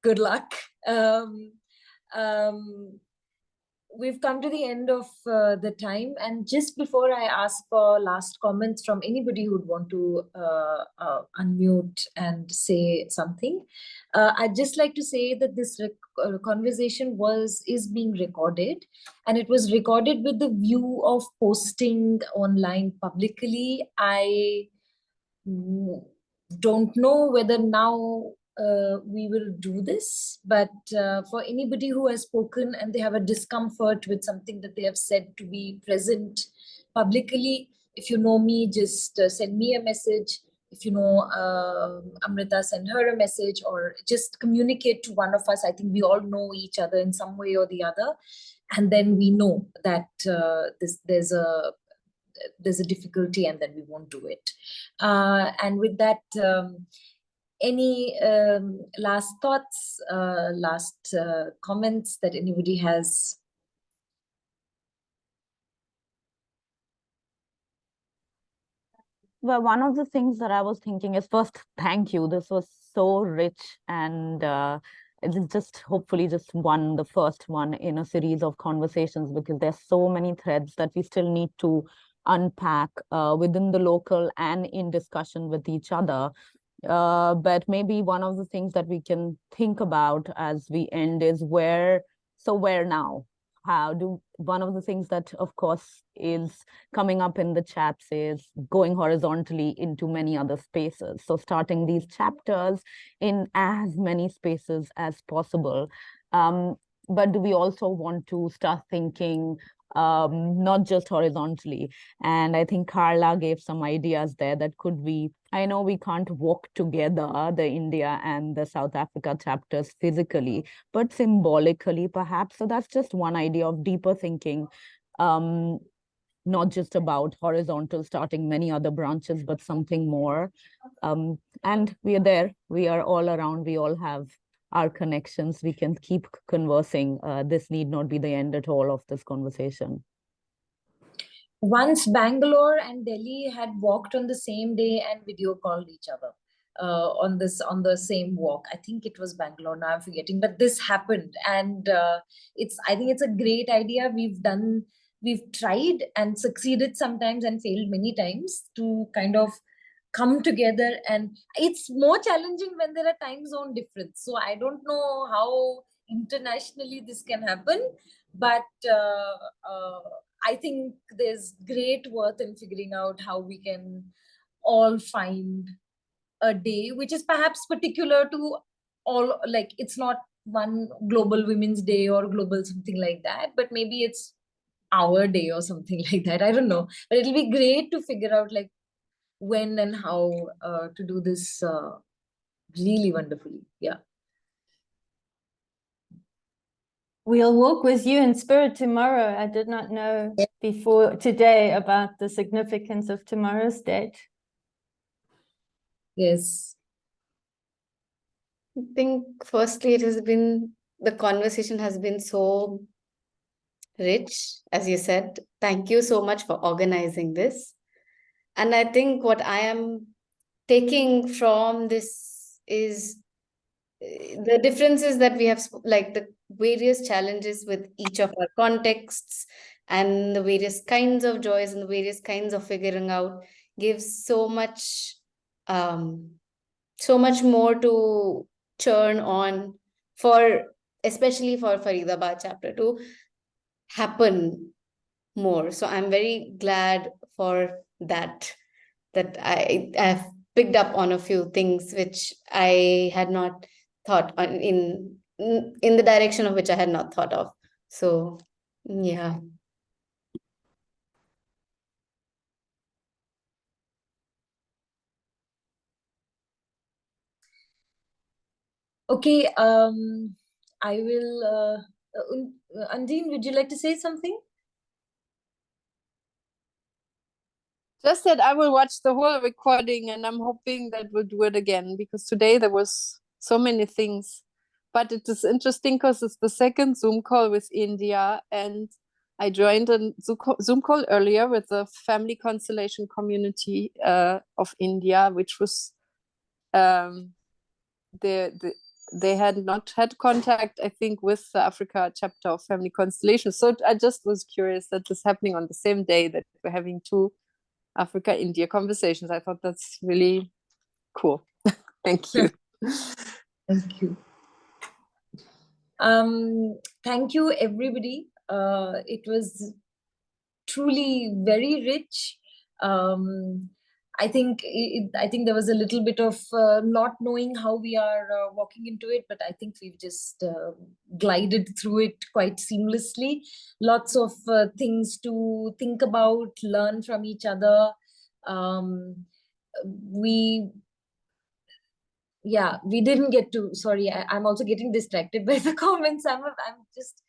Good luck. We've come to the end of the time, and just before I ask for last comments from anybody who'd want to unmute and say something, I'd just like to say that this conversation is being recorded, and it was recorded with the view of posting online publicly. I don't know whether now we will do this, but for anybody who has spoken and they have a discomfort with something that they have said to be present publicly, if you know me, just send me a message. If you know Amrita, send her a message, or just communicate to one of us. I think we all know each other in some way or the other, and then we know that there's a difficulty, and then we won't do it. And with that, any last thoughts, last comments that anybody has? Well, one of the things that I was thinking is, first, thank you. This was so rich, and it's just hopefully just the first one in a series of conversations, because there's so many threads that we still need to unpack within the local and in discussion with each other. But maybe one of the things that we can think about as we end is where now? one of the things that, of course, is coming up in the chats is going horizontally into many other spaces. So starting these chapters in as many spaces as possible. But do we also want to start thinking not just horizontally? And I think Carla gave some ideas there that could be, I know we can't walk together, the India and the South Africa chapters physically, but symbolically perhaps. So that's just one idea of deeper thinking, not just about horizontal starting many other branches, but something more. And we are there, we are all around, we all have our connections, we can keep conversing. This need not be the end at all of this conversation. Once Bangalore and Delhi had walked on the same day and video called each other on the same walk. I think it was Bangalore, now I'm forgetting, but this happened, and I think it's a great idea. We've tried and succeeded sometimes and failed many times to kind of come together, and it's more challenging when there are time zone difference. So I don't know how internationally this can happen, but I think there's great worth in figuring out how we can all find a day which is perhaps particular to all, like it's not one global women's day or global something like that, but maybe it's our day or something like that. I don't know, but it'll be great to figure out like when and how to do this really wonderfully. Yeah. We'll walk with you in spirit tomorrow. I did not know before today about the significance of tomorrow's date. Yes. I think firstly, the conversation has been so rich, as you said. Thank you so much for organizing this. And I think what I am taking from this is the differences that we have, like the various challenges with each of our contexts and the various kinds of joys and the various kinds of figuring out gives so much more to churn on for, especially for Faridabad chapter to happen more. So I'm very glad for that I have picked up on a few things which I had not thought on in the direction of which I had not thought of. So yeah. Okay, I will, Undine, would you like to say something? Just that I will watch the whole recording, and I'm hoping that we'll do it again, because today there was so many things. But it is interesting because it's the second Zoom call with India, and I joined a Zoom call earlier with the family constellation community of India, which was they had not had contact, I think, with the Africa chapter of Family Constellation. So I just was curious that this happening on the same day that we're having two Africa-India conversations. I thought that's really cool. Thank you. Thank you. Thank you, everybody. It was truly very rich. I think there was a little bit of not knowing how we are walking into it, but I think we've just glided through it quite seamlessly. Lots of things to think about, learn from each other. We didn't get to, sorry, I'm also getting distracted by the comments. I'm just,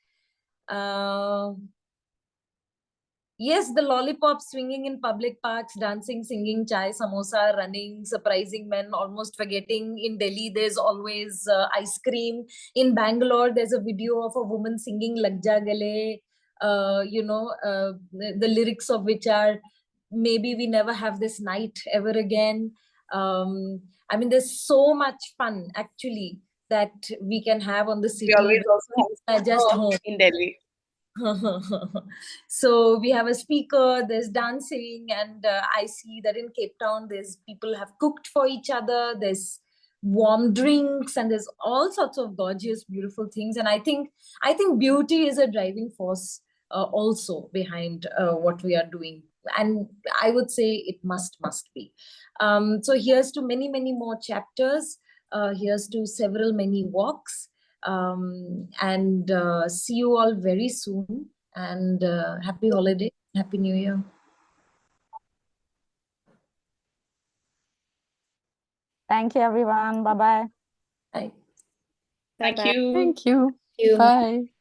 yes, the lollipop swinging in public parks, dancing, singing, chai, samosa, running, surprising men, almost forgetting. In Delhi, there's always ice cream. In Bangalore, there's a video of a woman singing Lagja Gale, the lyrics of which are, maybe we never have this night ever again. I mean, there's so much fun, actually, that we can have on the city. We always also have just home in Delhi. So we have a speaker, there's dancing, and I see that in Cape Town, people have cooked for each other. There's warm drinks, and there's all sorts of gorgeous, beautiful things. And I think beauty is a driving force also behind what we are doing. And I would say it must be. So here's to many, many more chapters. Here's to several many walks. And see you all very soon. And happy holiday, happy New Year. Thank you, everyone. Bye-bye. Bye. Thank Bye-bye. you. Thank you. You. Bye.